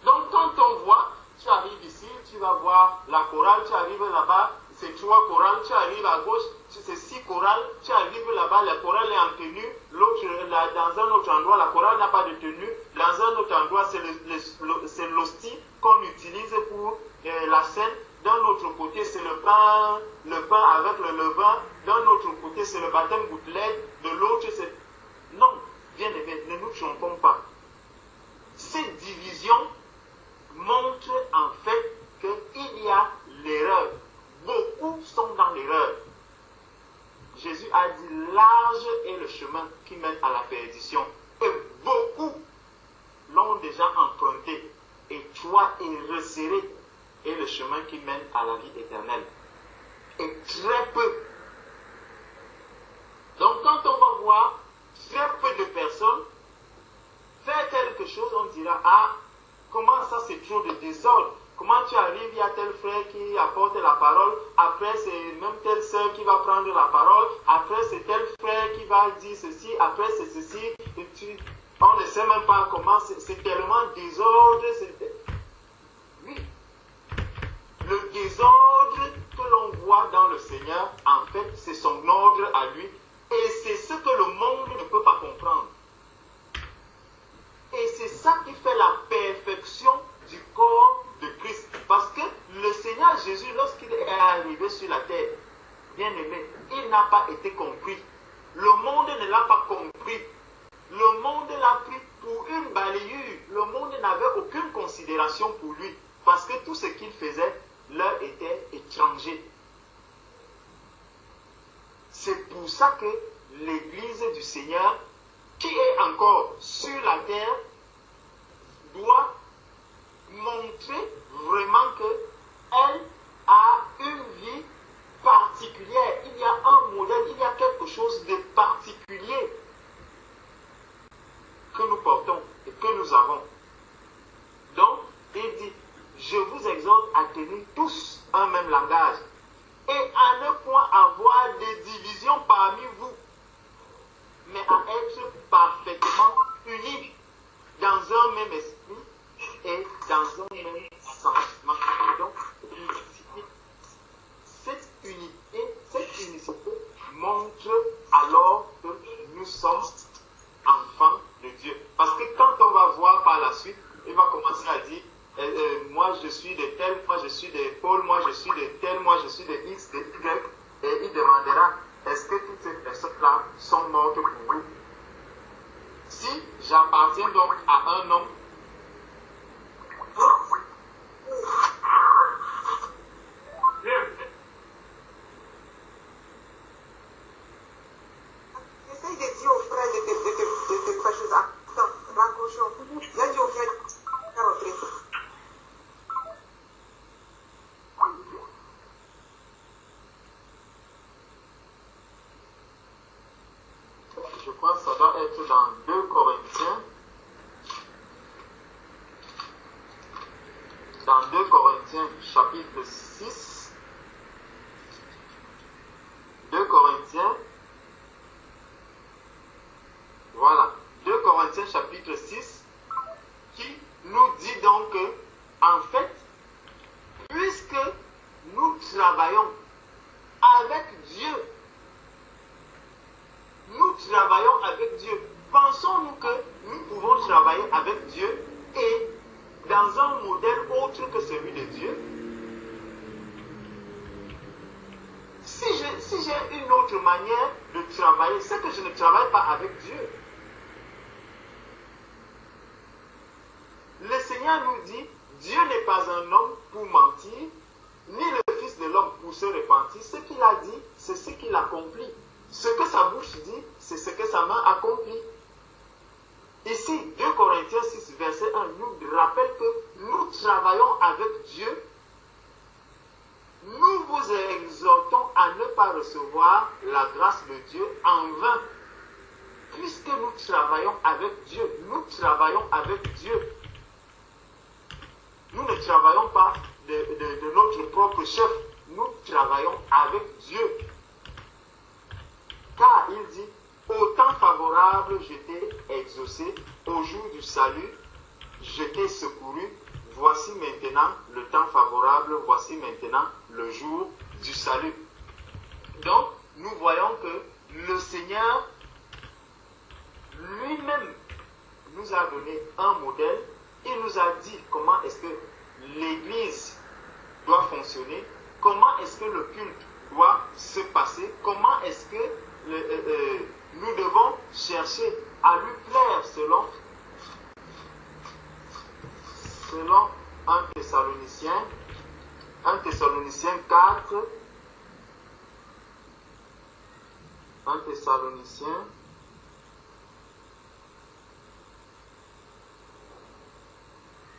Donc quand on voit, tu arrives ici, tu vas voir la chorale, tu arrives là-bas, c'est 3 chorales, tu arrives à gauche, c'est 6 chorales, tu arrives là-bas, la chorale est en tenue, l'autre, dans un autre endroit, la chorale n'a pas de tenue, dans un autre endroit, c'est l'hostie qu'on utilise pour la scène, d'un autre côté, c'est le pain avec le levain, d'un autre côté, c'est le baptême gouttelette, de l'autre, c'est... Non, bien aimé, ne nous trompons pas. Cette division montre en fait qu'il y a l'erreur. Beaucoup sont dans l'erreur. Jésus a dit large est le chemin qui mène à la perdition. Et beaucoup l'ont déjà emprunté. Étroit et resserré est le chemin qui mène à la vie éternelle. Et très peu. Donc quand on va voir très peu de personnes faire quelque chose, on dira, ah, comment ça c'est trop de désordre? Comment tu arrives, il y a tel frère qui apporte la parole, après c'est même telle sœur qui va prendre la parole, après c'est tel frère qui va dire ceci, après c'est ceci, et on ne sait même pas comment, c'est tellement désordre. Oui, le désordre que l'on voit dans le Seigneur, en fait, c'est son ordre à lui, et c'est ce que le monde ne peut pas comprendre. Et c'est ça qui fait la perfection du corps de Christ. Parce que le Seigneur Jésus, lorsqu'il est arrivé sur la terre, bien aimé, il n'a pas été compris. Le monde ne l'a pas compris. Le monde l'a pris pour une balayure. Le monde n'avait aucune considération pour lui. Parce que tout ce qu'il faisait leur était étranger. C'est pour ça que l'Église du Seigneur, qui est encore sur la terre, doit montrer vraiment qu'elle a une vie particulière. Il y a un modèle, il y a quelque chose de particulier que nous portons et que nous avons. Donc, il dit, je vous exhorte à tenir tous un même langage et à ne point avoir de divisions parmi vous, mais à être parfaitement unis dans un même esprit et dans un même sentiment. Donc, cette unicité montre alors que nous sommes enfants de Dieu. Parce que quand on va voir par la suite, il va commencer à dire, moi je suis de tel, moi je suis de Paul, moi je suis de tel, moi je suis de X, de Y, et il demandera, est-ce que toutes ces personnes-là sont mortes pour vous? Si j'appartiens donc à un homme, essaye de dire aux frères de te faire chose. Attends, raccrochons. Là, je viens rentrer. je crois que ça doit être dans 2 Corinthiens. Dans 2 Corinthiens chapitre 6. 2 Corinthiens. Voilà. 2 Corinthiens chapitre 6 qui nous dit donc que, en fait, puisque nous travaillons avec Dieu, pensons-nous que nous pouvons travailler avec Dieu et dans un modèle autre que celui de Dieu? Si j'ai une autre manière de travailler, c'est que je ne travaille pas avec Dieu. Le Seigneur nous dit, Dieu n'est pas un homme pour mentir, ni le Fils de l'homme pour se repentir. Ce qu'il a dit, c'est ce qu'il accomplit. Ce que sa bouche dit, c'est ce que sa main accomplit. Ici, 2 Corinthiens 6, verset 1, nous rappelle que nous travaillons avec Dieu. Nous vous exhortons à ne pas recevoir la grâce de Dieu en vain. Puisque nous travaillons avec Dieu, nous travaillons avec Dieu. Nous ne travaillons pas de notre propre chef, nous travaillons avec Dieu. Car il dit, au temps favorable, je t'ai exaucé. Au jour du salut, je t'ai secouru. Voici maintenant le temps favorable. Voici maintenant le jour du salut. Donc, nous voyons que le Seigneur lui-même nous a donné un modèle. Il nous a dit comment est-ce que l'Église doit fonctionner, comment est-ce que le culte doit se passer, comment est-ce que nous devons chercher à lui plaire selon 1 Thessaloniciens 4, 1 Thessaloniciens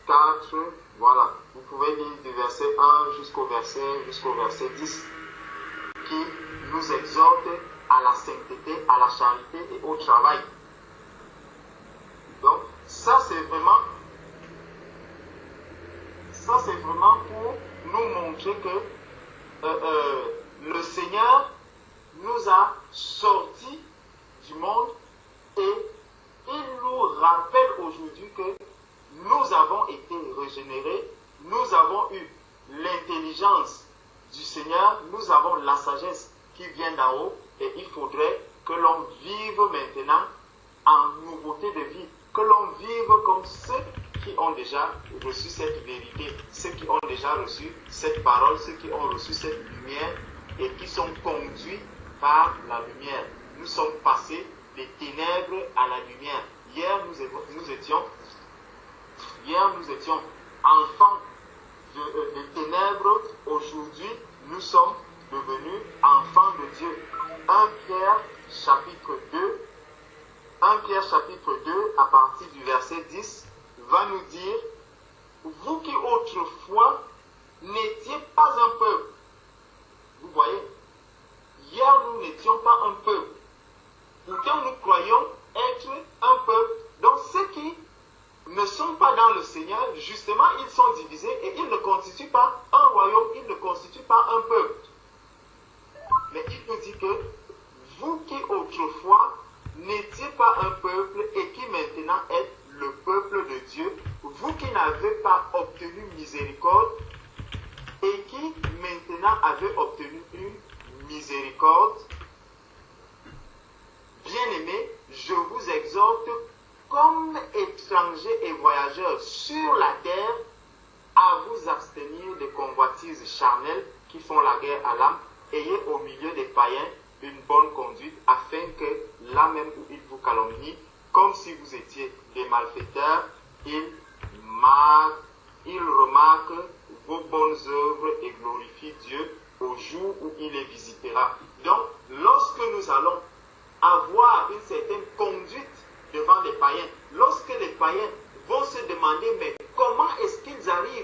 4, voilà, vous pouvez lire du verset 1 jusqu'au verset 10, qui nous exhorte à la sainteté, à la charité et au travail. Donc, ça c'est vraiment pour nous montrer que le Seigneur nous a sortis du monde et il nous rappelle aujourd'hui que nous avons été régénérés, nous avons eu l'intelligence du Seigneur, nous avons la sagesse qui vient d'en haut et il faudrait que l'on vive maintenant en nouveauté de vie, que l'on vive comme ceux qui ont déjà reçu cette vérité, ceux qui ont déjà reçu cette parole, ceux qui ont reçu cette lumière et qui sont conduits par la lumière. Nous sommes passés des ténèbres à la lumière. Hier, nous étions enfants des ténèbres. Aujourd'hui, nous sommes devenus enfants de Dieu. 1 Pierre chapitre 2, à partir du verset 10, va nous dire: vous qui autrefois n'étiez pas un peuple. Vous voyez, hier nous n'étions pas un peuple. Pourtant nous croyons être un peuple. Donc ceux qui ne sont pas dans le Seigneur, justement, ils sont divisés et ils ne constituent pas un royaume, ils ne constituent pas un peuple. Mais il nous dit que vous qui autrefois n'étiez pas un peuple et qui maintenant êtes le peuple de Dieu, vous qui n'avez pas obtenu miséricorde et qui maintenant avez obtenu une miséricorde, bien-aimés, je vous exhorte comme étrangers et voyageurs sur la terre à vous abstenir des convoitises charnelles qui font la guerre à l'âme. Ayez au milieu des païens une bonne conduite afin que là même où ils vous calomnient, comme si vous étiez des malfaiteurs, ils remarquent vos bonnes œuvres et glorifient Dieu au jour où il les visitera. Donc, lorsque nous allons avoir une certaine conduite devant les païens, lorsque les païens vont se demander mais comment est-ce qu'ils arrivent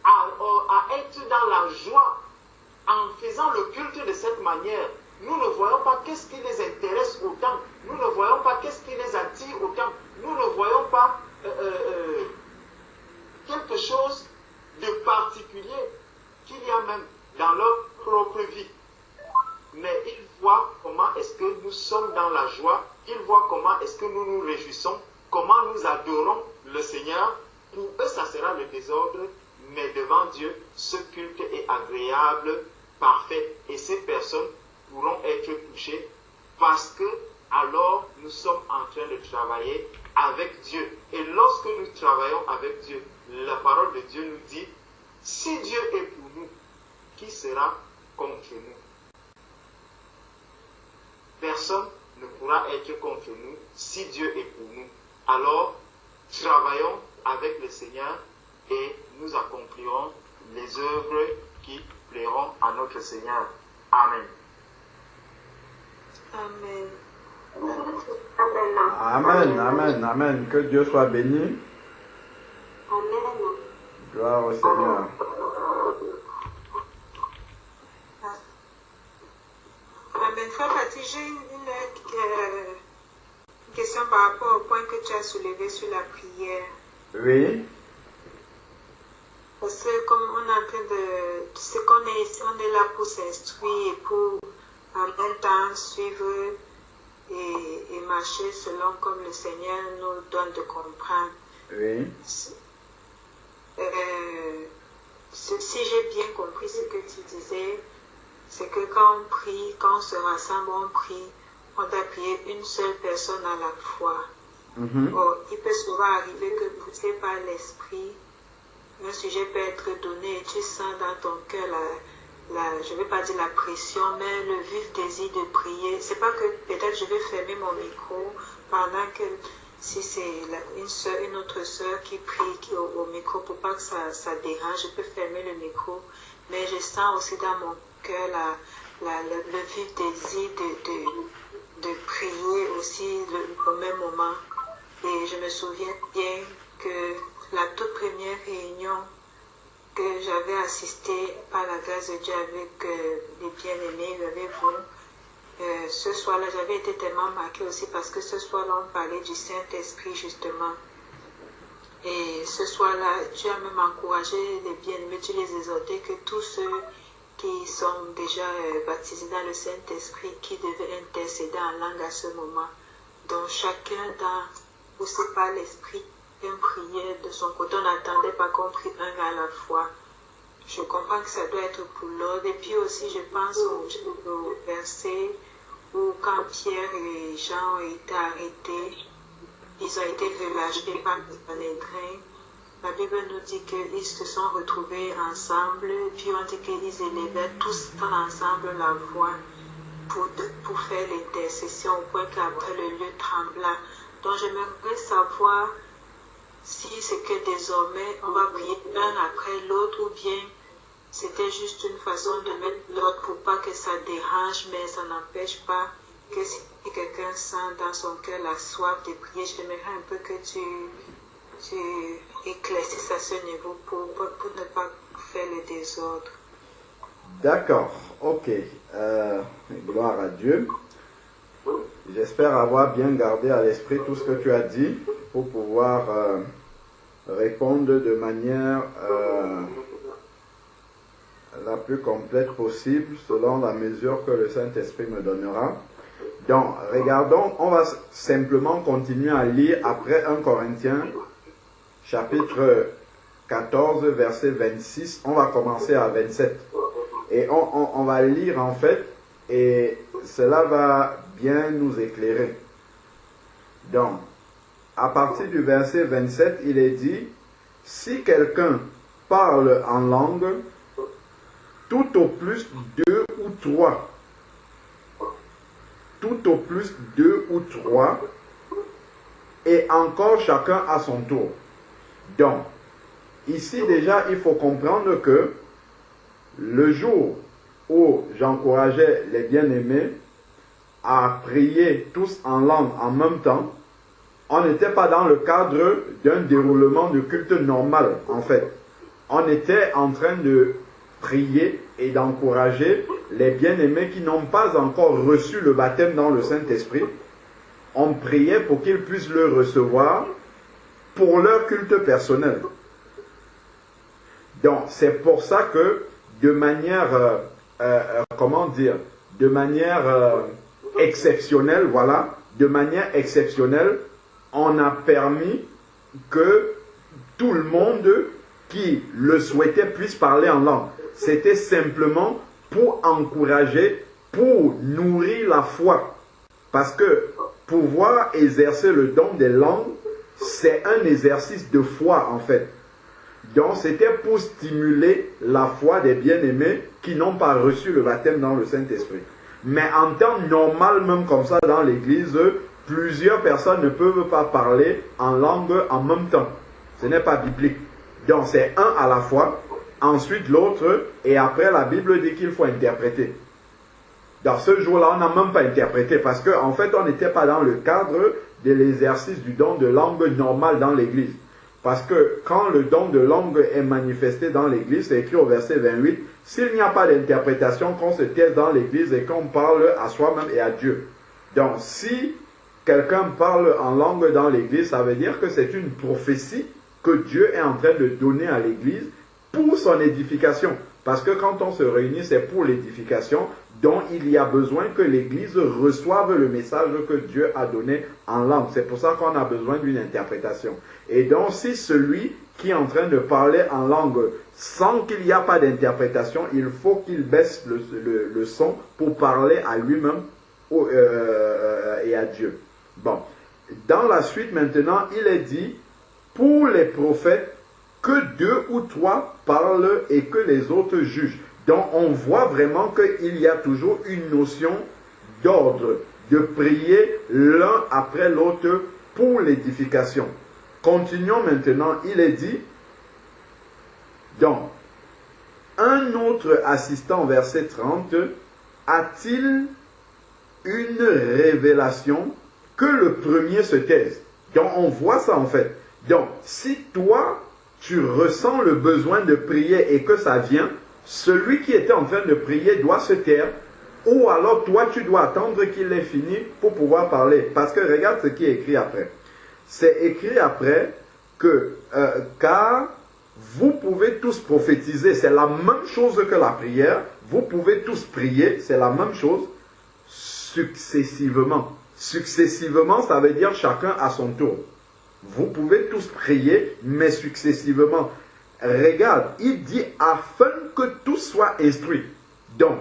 à être dans la joie en faisant le culte de cette manière, nous ne voyons pas qu'est-ce qui les intéresse autant, nous ne voyons pas qu'est-ce qui les attire autant, nous ne voyons pas quelque chose de particulier qu'il y a même dans leur propre vie. Mais ils voient comment est-ce que nous sommes dans la joie, ils voient comment est-ce que nous nous réjouissons, comment nous adorons le Seigneur. Pour eux, ça sera le désordre, mais devant Dieu, ce culte est agréable, parfait, et ces personnes pourront être touchées parce que alors nous sommes en train de travailler avec Dieu. Et lorsque nous travaillons avec Dieu, la parole de Dieu nous dit: si Dieu est pour nous, qui sera contre nous? Personne ne pourra être contre nous si Dieu est pour nous. Alors, travaillons avec le Seigneur et nous accomplirons les œuvres qui plairont à notre Seigneur. Amen. Amen. Amen, amen, amen. Que Dieu soit béni. Amen. Gloire au Seigneur. Amen. Frère Paty, j'ai une question par rapport au point que tu as soulevé sur la prière. Oui. Parce que comme on est en train de... C'est qu'on est là pour s'instruire et pour en même temps suivre et marcher selon comme le Seigneur nous donne de comprendre. Oui. Si j'ai bien compris ce que tu disais, c'est que quand on prie, quand on se rassemble, on prie, on doit prier une seule personne à la fois. Or, il peut souvent arriver que poussé par l'esprit, un sujet peut être donné et tu sens dans ton cœur je ne vais pas dire la pression, mais le vif désir de prier. C'est pas que peut-être je vais fermer mon micro pendant que si c'est une autre sœur qui prie au micro pour pas que ça dérange, je peux fermer le micro. Mais je sens aussi dans mon cœur le vif désir de prier aussi au même moment. Et je me souviens bien que la toute première réunion que j'avais assistée par la grâce de Dieu avec les bien-aimés, avec vous, ce soir-là, j'avais été tellement marquée aussi parce que ce soir-là, on parlait du Saint-Esprit justement. Et ce soir-là, tu as même encouragé les bien-aimés, tu les exhortais que tous ceux qui sont déjà baptisés dans le Saint-Esprit, qui devaient intercéder en langue à ce moment. Donc chacun poussé par l'Esprit, une prière de son côté, on n'attendait pas qu'on prie un à la fois. Je comprends que ça doit être pour l'ordre. Et puis aussi, je pense au verset où quand Pierre et Jean ont été arrêtés, ils ont été relâchés par les Sanhédrin. La Bible nous dit qu'ils se sont retrouvés ensemble, puis on dit qu'ils élevaient tous ensemble la voix pour faire l'intercession au point qu'après le lieu trembla. Donc j'aimerais savoir si c'est que désormais on va prier un après l'autre ou bien c'était juste une façon de mettre l'autre pour pas que ça dérange, mais ça n'empêche pas que si quelqu'un sent dans son cœur la soif de prier, j'aimerais un peu que tu éclaircisses à ce niveau pour ne pas faire le désordre. D'accord, ok. Gloire à Dieu. J'espère avoir bien gardé à l'esprit tout ce que tu as dit pour pouvoir répondre de manière la plus complète possible selon la mesure que le Saint-Esprit me donnera. Donc, regardons, on va simplement continuer à lire après 1 Corinthiens, chapitre 14, verset 26. On va commencer à 27. Et on va lire en fait, et cela va bien nous éclairer. Donc, à partir du verset 27, il est dit, si quelqu'un parle en langue, tout au plus 2 ou 3. Tout au plus 2 ou 3. Et encore chacun à son tour. Donc, ici déjà, il faut comprendre que le jour où j'encourageais les bien-aimés à prier tous en langue en même temps, on n'était pas dans le cadre d'un déroulement de culte normal, en fait. On était en train de prier et d'encourager les bien-aimés qui n'ont pas encore reçu le baptême dans le Saint-Esprit. On priait pour qu'ils puissent le recevoir pour leur culte personnel. Donc, c'est pour ça que de manière, de manière exceptionnelle, voilà, de manière exceptionnelle, on a permis que tout le monde qui le souhaitait puisse parler en langue. C'était simplement pour encourager, pour nourrir la foi. Parce que pouvoir exercer le don des langues, c'est un exercice de foi en fait. Donc c'était pour stimuler la foi des bien-aimés qui n'ont pas reçu le baptême dans le Saint-Esprit. Mais en temps normal, même comme ça dans l'église, plusieurs personnes ne peuvent pas parler en langue en même temps. Ce n'est pas biblique. Donc c'est un à la fois, ensuite l'autre, et après la Bible dit qu'il faut interpréter. Dans ce jour-là, on n'a même pas interprété parce qu'en fait, on n'était pas dans le cadre de l'exercice du don de langue normal dans l'église. Parce que quand le don de langue est manifesté dans l'église, c'est écrit au verset 28, s'il n'y a pas d'interprétation, qu'on se taise dans l'église et qu'on parle à soi-même et à Dieu. Donc, si quelqu'un parle en langue dans l'église, ça veut dire que c'est une prophétie que Dieu est en train de donner à l'église pour son édification. Parce que quand on se réunit, c'est pour l'édification, dont il y a besoin que l'Église reçoive le message que Dieu a donné en langue. C'est pour ça qu'on a besoin d'une interprétation. Et donc, si celui qui est en train de parler en langue sans qu'il n'y a pas d'interprétation, il faut qu'il baisse le son pour parler à lui-même et à Dieu. Bon. Dans la suite maintenant, il est dit, pour les prophètes, que 2 ou 3 parlent et que les autres jugent. Donc on voit vraiment qu'il y a toujours une notion d'ordre, de prier l'un après l'autre pour l'édification. Continuons maintenant, il est dit, donc, un autre assistant, verset 30, a-t-il une révélation que le premier se taise? Donc on voit ça en fait. Donc si toi, tu ressens le besoin de prier et que ça vient, celui qui était en train de prier doit se taire, ou alors toi tu dois attendre qu'il ait fini pour pouvoir parler. Parce que regarde ce qui est écrit après. C'est écrit après que car vous pouvez tous prophétiser, c'est la même chose que la prière, vous pouvez tous prier, c'est la même chose, successivement. Successivement, ça veut dire chacun à son tour. Vous pouvez tous prier, mais successivement. Regarde, il dit afin que tout soit instruit. Donc,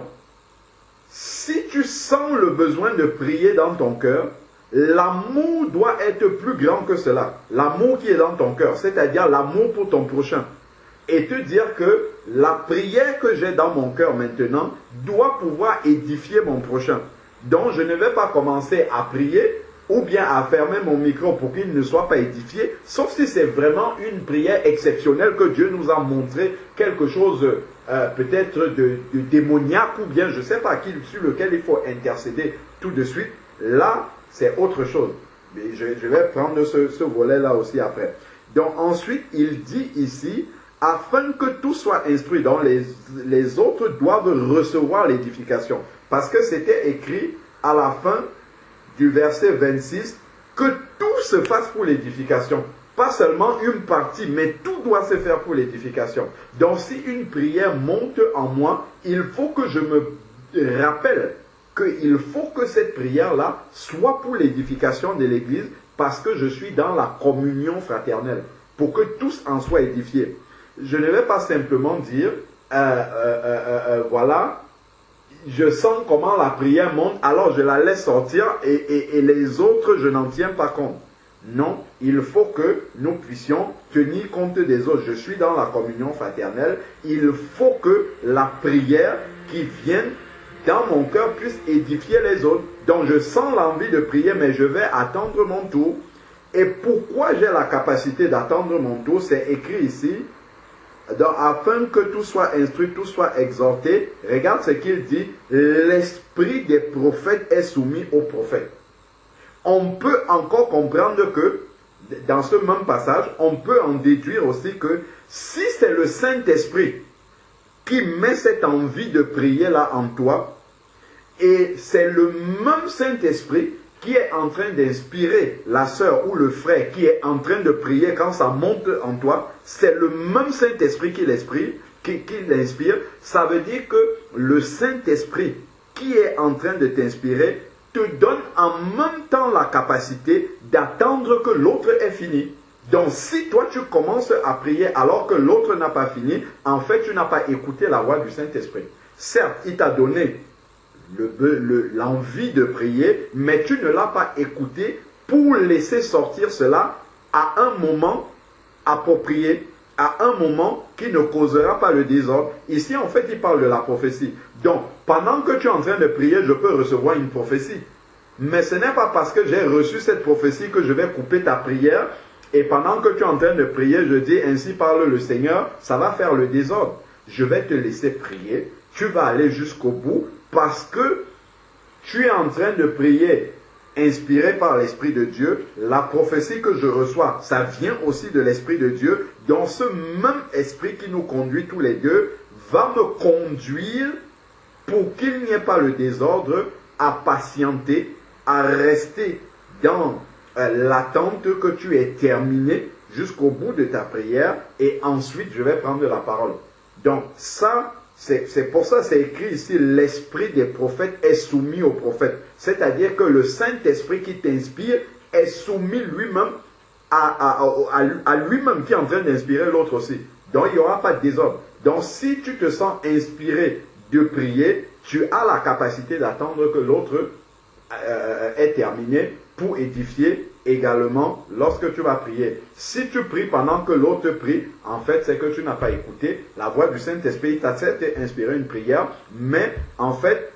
si tu sens le besoin de prier dans ton cœur, l'amour doit être plus grand que cela. L'amour qui est dans ton cœur, c'est-à-dire l'amour pour ton prochain. Et te dire que la prière que j'ai dans mon cœur maintenant doit pouvoir édifier mon prochain. Donc, je ne vais pas commencer à prier ou bien à fermer mon micro pour qu'il ne soit pas édifié, sauf si c'est vraiment une prière exceptionnelle que Dieu nous a montré quelque chose peut-être de démoniaque ou bien je ne sais pas sur lequel il faut intercéder tout de suite. Là, c'est autre chose. Mais je vais prendre ce volet-là aussi après. Donc ensuite, il dit ici, afin que tout soit instruit, donc les autres doivent recevoir l'édification. Parce que c'était écrit à la fin du verset 26, que tout se fasse pour l'édification. Pas seulement une partie, mais tout doit se faire pour l'édification. Donc si une prière monte en moi, il faut que je me rappelle qu'il faut que cette prière-là soit pour l'édification de l'Église, parce que je suis dans la communion fraternelle, pour que tous en soient édifiés. Je ne vais pas simplement dire, voilà, je sens comment la prière monte, alors je la laisse sortir et les autres, je n'en tiens pas compte. Non, il faut que nous puissions tenir compte des autres. Je suis dans la communion fraternelle. Il faut que la prière qui vient dans mon cœur puisse édifier les autres. Donc je sens l'envie de prier, mais je vais attendre mon tour. Et pourquoi j'ai la capacité d'attendre mon tour? C'est écrit ici. Donc, afin que tout soit instruit, tout soit exhorté, regarde ce qu'il dit, l'esprit des prophètes est soumis aux prophètes. On peut encore comprendre que, dans ce même passage, on peut en déduire aussi que si c'est le Saint-Esprit qui met cette envie de prier là en toi, et c'est le même Saint-Esprit qui est en train d'inspirer la sœur ou le frère qui est en train de prier quand ça monte en toi, c'est le même Saint-Esprit qui l'inspire. Ça veut dire que le Saint-Esprit qui est en train de t'inspirer te donne en même temps la capacité d'attendre que l'autre ait fini. Donc si toi tu commences à prier alors que l'autre n'a pas fini, en fait tu n'as pas écouté la voix du Saint-Esprit. Certes, il t'a donné l'envie de prier, mais tu ne l'as pas écouté pour laisser sortir cela à un moment approprié, à un moment qui ne causera pas le désordre. Ici, en fait, il parle de la prophétie. Donc, pendant que tu es en train de prier, je peux recevoir une prophétie. Mais ce n'est pas parce que j'ai reçu cette prophétie que je vais couper ta prière et pendant que tu es en train de prier, je dis ainsi parle le Seigneur, ça va faire le désordre. Je vais te laisser prier, tu vas aller jusqu'au bout, parce que tu es en train de prier inspiré par l'Esprit de Dieu. La prophétie que je reçois, ça vient aussi de l'Esprit de Dieu. Donc ce même Esprit qui nous conduit tous les deux va me conduire pour qu'il n'y ait pas le désordre, à patienter, à rester dans l'attente que tu aies terminé jusqu'au bout de ta prière et ensuite je vais prendre la parole. Donc ça, C'est pour ça c'est écrit ici, l'esprit des prophètes est soumis aux prophètes. C'est-à-dire que le Saint-Esprit qui t'inspire est soumis lui-même à lui-même qui est en train d'inspirer l'autre aussi. Donc il n'y aura pas de désordre. Donc si tu te sens inspiré de prier, tu as la capacité d'attendre que l'autre ait terminé pour édifier également lorsque tu vas prier. Si tu pries pendant que l'autre prie, en fait c'est que tu n'as pas écouté la voix du Saint-Esprit. Il t'a certes inspiré une prière, mais en fait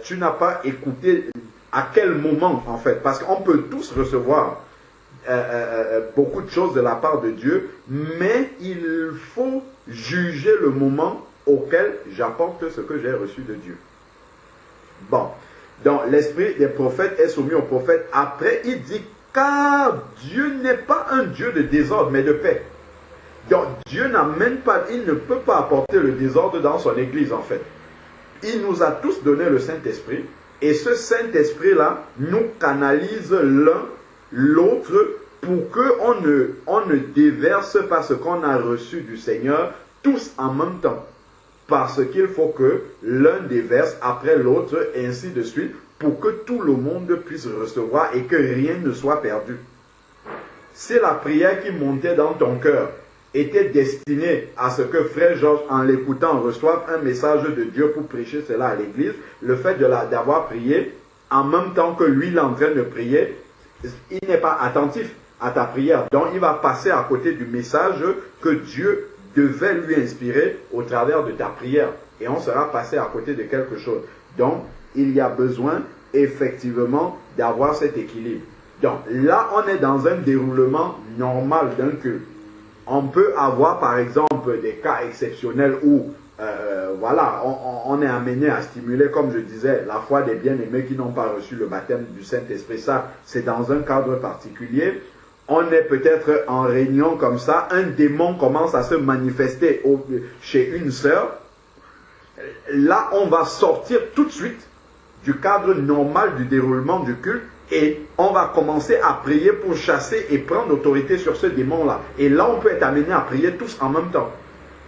tu n'as pas écouté à quel moment en fait. Parce qu'on peut tous recevoir beaucoup de choses de la part de Dieu, mais il faut juger le moment auquel j'apporte ce que j'ai reçu de Dieu. Bon, donc l'esprit des prophètes est soumis aux prophètes. Après, il dit, car Dieu n'est pas un Dieu de désordre, mais de paix. Donc Dieu n'amène pas, il ne peut pas apporter le désordre dans son église en fait. Il nous a tous donné le Saint-Esprit, et ce Saint-Esprit-là nous canalise l'un l'autre pour qu'on ne déverse pas ce qu'on a reçu du Seigneur tous en même temps. Parce qu'il faut que l'un déverse après l'autre, et ainsi de suite, pour que tout le monde puisse recevoir et que rien ne soit perdu. Si la prière qui montait dans ton cœur était destinée à ce que Frère Georges, en l'écoutant, reçoive un message de Dieu pour prêcher cela à l'église, le fait d'avoir prié en même temps que lui il est en train de prier, il n'est pas attentif à ta prière. Donc il va passer à côté du message que Dieu devait lui inspirer au travers de ta prière. Et on sera passé à côté de quelque chose. Donc il y a besoin effectivement d'avoir cet équilibre. Donc là on est dans un déroulement normal d'un culte. On peut avoir par exemple des cas exceptionnels où voilà, on est amené à stimuler, comme je disais, la foi des bien-aimés qui n'ont pas reçu le baptême du Saint-Esprit. Ça, c'est dans un cadre particulier. On est peut-être en réunion comme ça, un démon commence à se manifester chez une sœur. Là, on va sortir tout de suite du cadre normal du déroulement du culte et on va commencer à prier pour chasser et prendre autorité sur ce démon-là. Et là, on peut être amené à prier tous en même temps.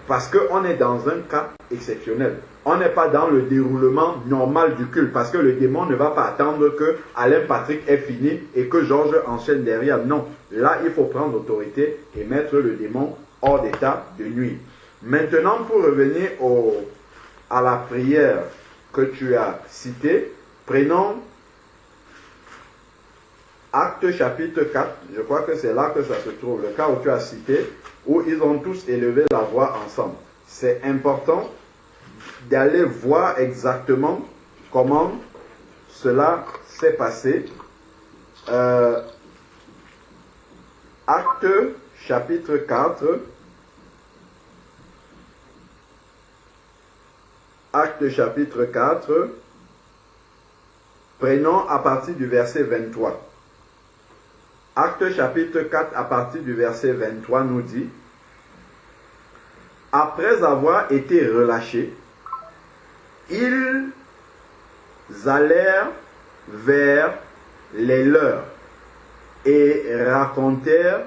Parce qu'on est dans un cas exceptionnel. On n'est pas dans le déroulement normal du culte. Parce que le démon ne va pas attendre que Alain Patrick ait fini et que Georges enchaîne derrière. Non. Là, il faut prendre autorité et mettre le démon hors d'état de nuire. Maintenant, pour revenir à la prière que tu as citée, prenons Actes chapitre 4. Je crois que c'est là que ça se trouve. Le cas où tu as cité, où ils ont tous élevé la voix ensemble. C'est important d'aller voir exactement comment cela s'est passé. Actes chapitre 4. Actes chapitre 4. Prenons à partir du verset 23. Actes chapitre 4 à partir du verset 23 nous dit: après avoir été relâchés, ils allèrent vers les leurs et racontèrent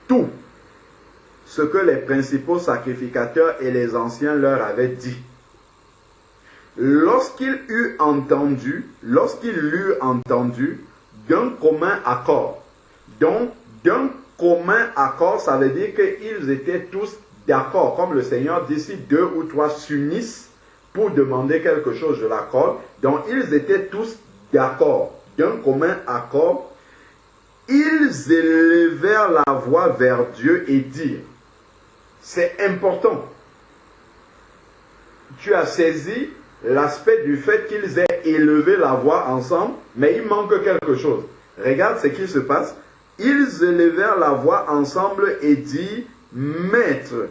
tout ce que les principaux sacrificateurs et les anciens leur avaient dit. Lorsqu'il eut entendu d'un commun accord. Donc, d'un commun accord, ça veut dire qu'ils étaient tous d'accord. Comme le Seigneur dit, si 2 ou 3 s'unissent pour demander quelque chose, je l'accorde. Donc, ils étaient tous d'accord. D'un commun accord, ils élevèrent la voix vers Dieu et dirent. C'est important. Tu as saisi l'aspect du fait qu'ils aient élevé la voix ensemble, mais il manque quelque chose. Regarde ce qui se passe. Ils élevèrent la voix ensemble et dirent: Maître,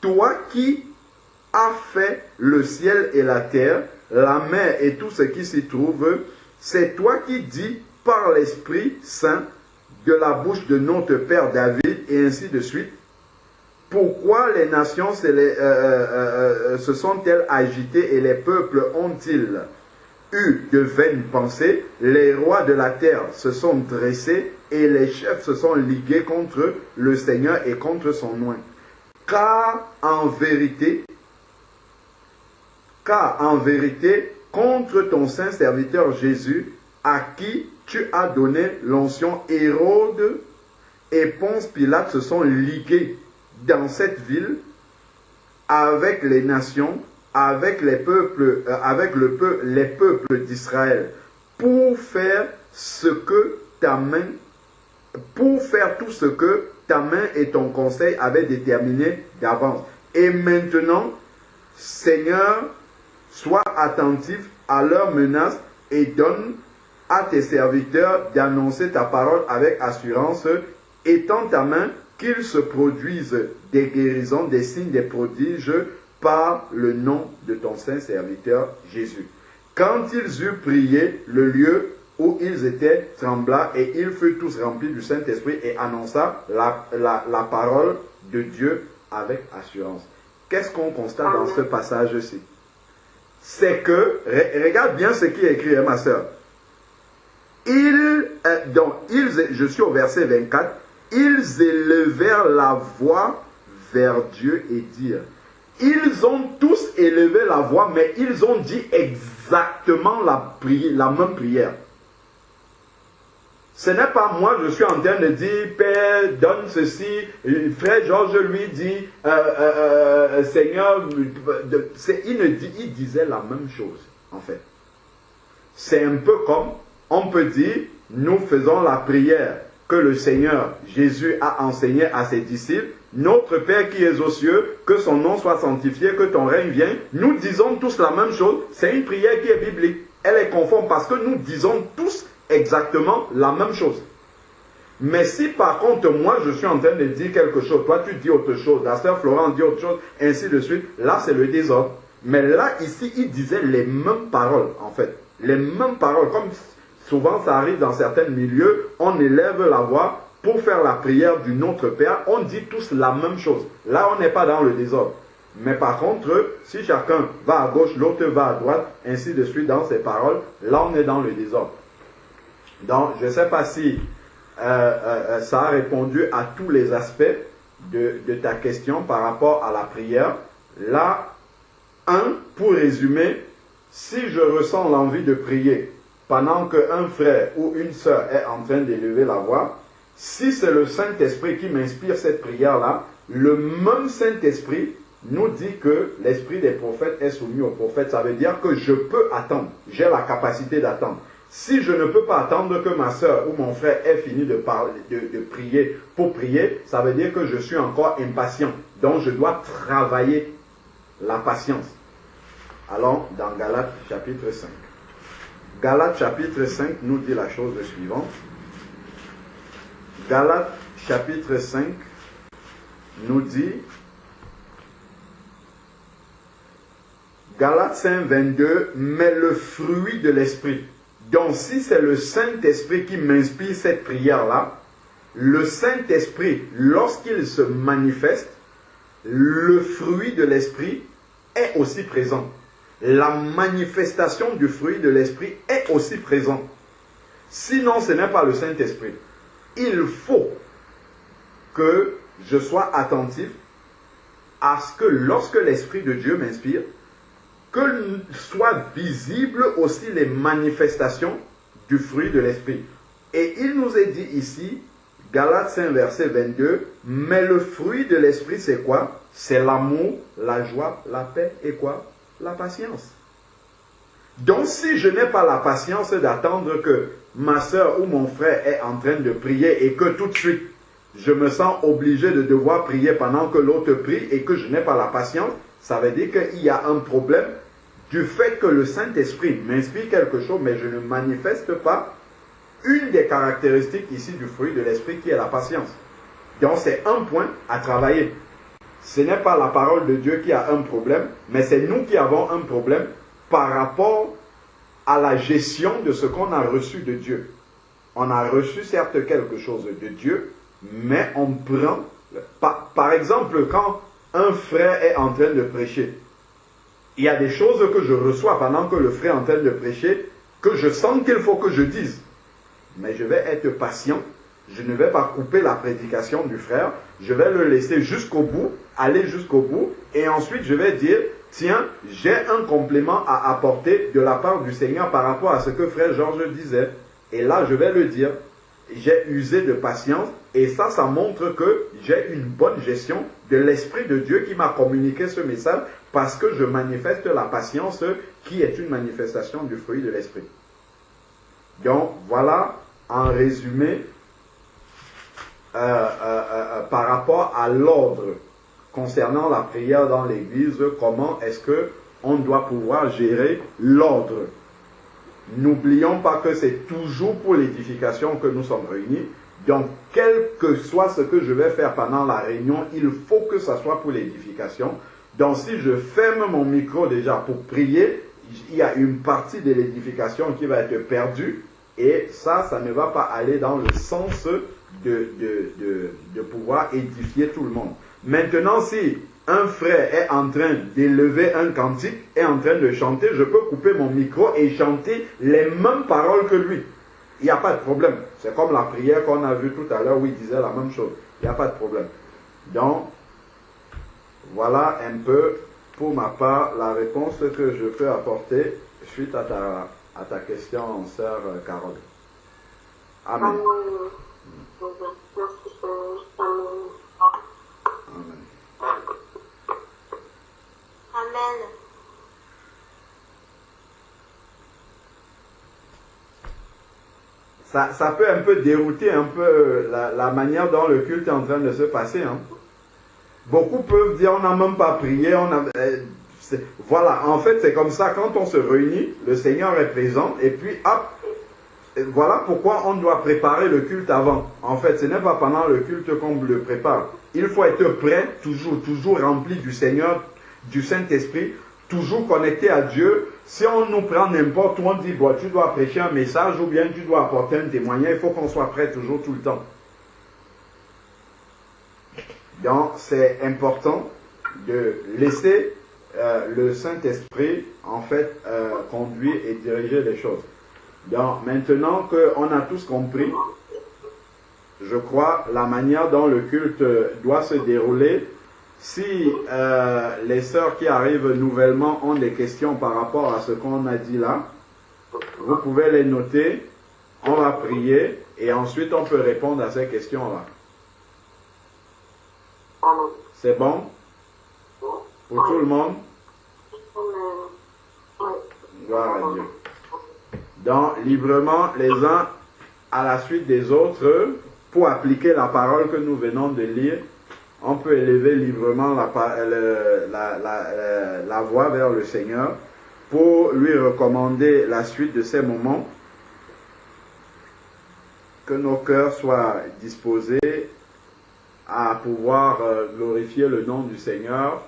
toi qui as fait le ciel et la terre, la mer et tout ce qui s'y trouve, c'est toi qui dis par l'Esprit Saint de la bouche de notre Père David, et ainsi de suite. Pourquoi les nations se sont-elles agitées et les peuples ont-ils eu de vaines pensées? Les rois de la terre se sont dressés et les chefs se sont ligués contre le Seigneur et contre son oint. Car en vérité, car en vérité, contre ton saint serviteur Jésus, à qui tu as donné l'onction, Hérode et Ponce Pilate se sont ligués dans cette ville avec les nations, avec les peuples, les peuples d'Israël, pour faire tout ce que ta main et ton conseil avaient déterminé d'avance. Et maintenant, Seigneur, sois attentif à leurs menaces et donne à tes serviteurs d'annoncer ta parole avec assurance, étends ta main, qu'ils se produisent des guérisons, des signes, des prodiges par le nom de ton saint serviteur Jésus. Quand ils eurent prié, le lieu où ils étaient trembla et ils furent tous remplis du Saint-Esprit et annonça la parole de Dieu avec assurance. Qu'est-ce qu'on constate dans ce passage-ci? C'est que, regarde bien ce qui est écrit, ma soeur. Je suis au verset 24. Ils élevèrent la voix vers Dieu et dirent. Ils ont tous élevé la voix, mais ils ont dit exactement la même prière. Ce n'est pas moi, je suis en train de dire, Père, donne ceci. Frère Georges lui dit, Seigneur, il disait la même chose, en fait. C'est un peu comme, on peut dire, nous faisons la prière que le Seigneur Jésus a enseigné à ses disciples. Notre Père qui es aux cieux, que son nom soit sanctifié, que ton règne vienne. Nous disons tous la même chose. C'est une prière qui est biblique. Elle est conforme parce que nous disons tous exactement la même chose. Mais si par contre moi je suis en train de dire quelque chose, toi tu dis autre chose, la sœur Florent dit autre chose, ainsi de suite, là c'est le désordre. Mais là ici il disait les mêmes paroles en fait. Les mêmes paroles, comme souvent ça arrive dans certains milieux, on élève la voix pour faire la prière du Notre Père, on dit tous la même chose. Là on n'est pas dans le désordre. Mais par contre, si chacun va à gauche, l'autre va à droite, ainsi de suite dans ses paroles, là on est dans le désordre. Donc, je ne sais pas si ça a répondu à tous les aspects de ta question par rapport à la prière. Là, pour résumer, si je ressens l'envie de prier pendant qu'un frère ou une sœur est en train d'élever la voix, si c'est le Saint-Esprit qui m'inspire cette prière-là, le même Saint-Esprit nous dit que l'esprit des prophètes est soumis aux prophètes. Ça veut dire que je peux attendre, j'ai la capacité d'attendre. Si je ne peux pas attendre que ma soeur ou mon frère ait fini de prier pour prier, ça veut dire que je suis encore impatient. Donc je dois travailler la patience. Allons dans Galates chapitre 5. Galates chapitre 5 nous dit la chose suivante. Galates chapitre 5 nous dit, Galates 5, 22, mais le fruit de l'esprit. Donc si c'est le Saint-Esprit qui m'inspire cette prière-là, le Saint-Esprit, lorsqu'il se manifeste, le fruit de l'esprit est aussi présent. La manifestation du fruit de l'esprit est aussi présente. Sinon, ce n'est pas le Saint-Esprit. Il faut que je sois attentif à ce que lorsque l'Esprit de Dieu m'inspire, que soient visibles aussi les manifestations du fruit de l'Esprit. Et il nous est dit ici, Galates 5, verset 22, mais le fruit de l'Esprit, c'est quoi? C'est l'amour, la joie, la paix et quoi? La patience. Donc si je n'ai pas la patience d'attendre que ma soeur ou mon frère est en train de prier et que tout de suite, je me sens obligé de devoir prier pendant que l'autre prie et que je n'ai pas la patience, ça veut dire qu'il y a un problème du fait que le Saint-Esprit m'inspire quelque chose, mais je ne manifeste pas une des caractéristiques ici du fruit de l'Esprit qui est la patience. Donc c'est un point à travailler. Ce n'est pas la parole de Dieu qui a un problème, mais c'est nous qui avons un problème par rapport à la gestion de ce qu'on a reçu de Dieu. On a reçu certes quelque chose de Dieu, mais on prend, par exemple, quand un frère est en train de prêcher, il y a des choses que je reçois pendant que le frère est en train de prêcher, que je sens qu'il faut que je dise. Mais je vais être patient, je ne vais pas couper la prédication du frère, je vais le laisser jusqu'au bout, aller jusqu'au bout, et ensuite je vais dire, tiens, j'ai un complément à apporter de la part du Seigneur par rapport à ce que frère Georges disait. Et là, je vais le dire. J'ai usé de patience et ça montre que j'ai une bonne gestion de l'Esprit de Dieu qui m'a communiqué ce message parce que je manifeste la patience qui est une manifestation du fruit de l'Esprit. Donc, voilà en résumé par rapport à l'ordre concernant la prière dans l'Église, comment est-ce que on doit pouvoir gérer l'ordre. N'oublions pas que c'est toujours pour l'édification que nous sommes réunis. Donc, quel que soit ce que je vais faire pendant la réunion, il faut que ça soit pour l'édification. Donc, si je ferme mon micro déjà pour prier, il y a une partie de l'édification qui va être perdue. Et ça ne va pas aller dans le sens de pouvoir édifier tout le monde. Maintenant, si un frère est en train d'élever un cantique, est en train de chanter, je peux couper mon micro et chanter les mêmes paroles que lui. Il n'y a pas de problème. C'est comme la prière qu'on a vue tout à l'heure où il disait la même chose. Il n'y a pas de problème. Donc, voilà un peu, pour ma part, la réponse que je peux apporter suite à ta question, sœur Carole. Amen. Amen. Amen. Ça peut un peu dérouter un peu la manière dont le culte est en train de se passer. Hein. Beaucoup peuvent dire on n'a même pas prié. Voilà, en fait c'est comme ça, quand on se réunit, le Seigneur est présent et puis hop, voilà pourquoi on doit préparer le culte avant. En fait, ce n'est pas pendant le culte qu'on le prépare. Il faut être prêt, toujours rempli du Seigneur, du Saint-Esprit, toujours connecté à Dieu. Si on nous prend n'importe où, on dit, bon, tu dois prêcher un message ou bien tu dois apporter un témoignage, il faut qu'on soit prêt toujours, tout le temps. Donc, c'est important de laisser le Saint-Esprit, en fait, conduire et diriger les choses. Donc, maintenant qu'on a tous compris, je crois, la manière dont le culte doit se dérouler, si les sœurs qui arrivent nouvellement ont des questions par rapport à ce qu'on a dit là, vous pouvez les noter, on va prier et ensuite on peut répondre à ces questions-là. C'est bon? Pour tout le monde? Gloire à Dieu. Donc, librement, les uns à la suite des autres, pour appliquer la parole que nous venons de lire, on peut élever librement la voix vers le Seigneur pour lui recommander la suite de ces moments, que nos cœurs soient disposés à pouvoir glorifier le nom du Seigneur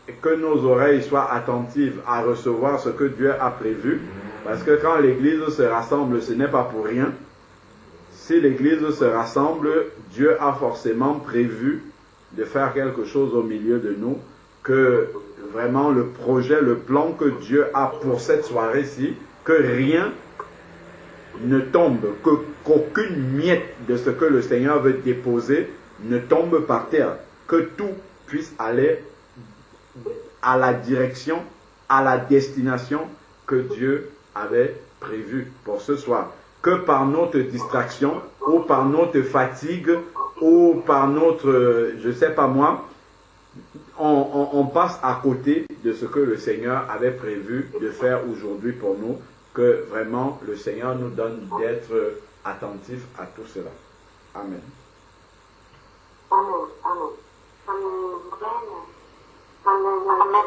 et que nos oreilles soient attentives à recevoir ce que Dieu a prévu. Parce que quand l'Église se rassemble, ce n'est pas pour rien. Si l'Église se rassemble, Dieu a forcément prévu de faire quelque chose au milieu de nous, que vraiment le projet, le plan que Dieu a pour cette soirée-ci, que rien ne tombe, qu'aucune miette de ce que le Seigneur veut déposer ne tombe par terre, que tout puisse aller à la direction, à la destination que Dieu avait prévue pour ce soir. Que par notre distraction, ou par notre fatigue, ou par notre, je ne sais pas moi, on passe à côté de ce que le Seigneur avait prévu de faire aujourd'hui pour nous, que vraiment le Seigneur nous donne d'être attentifs à tout cela. Amen. Amen. Amen. Amen. Amen. Amen.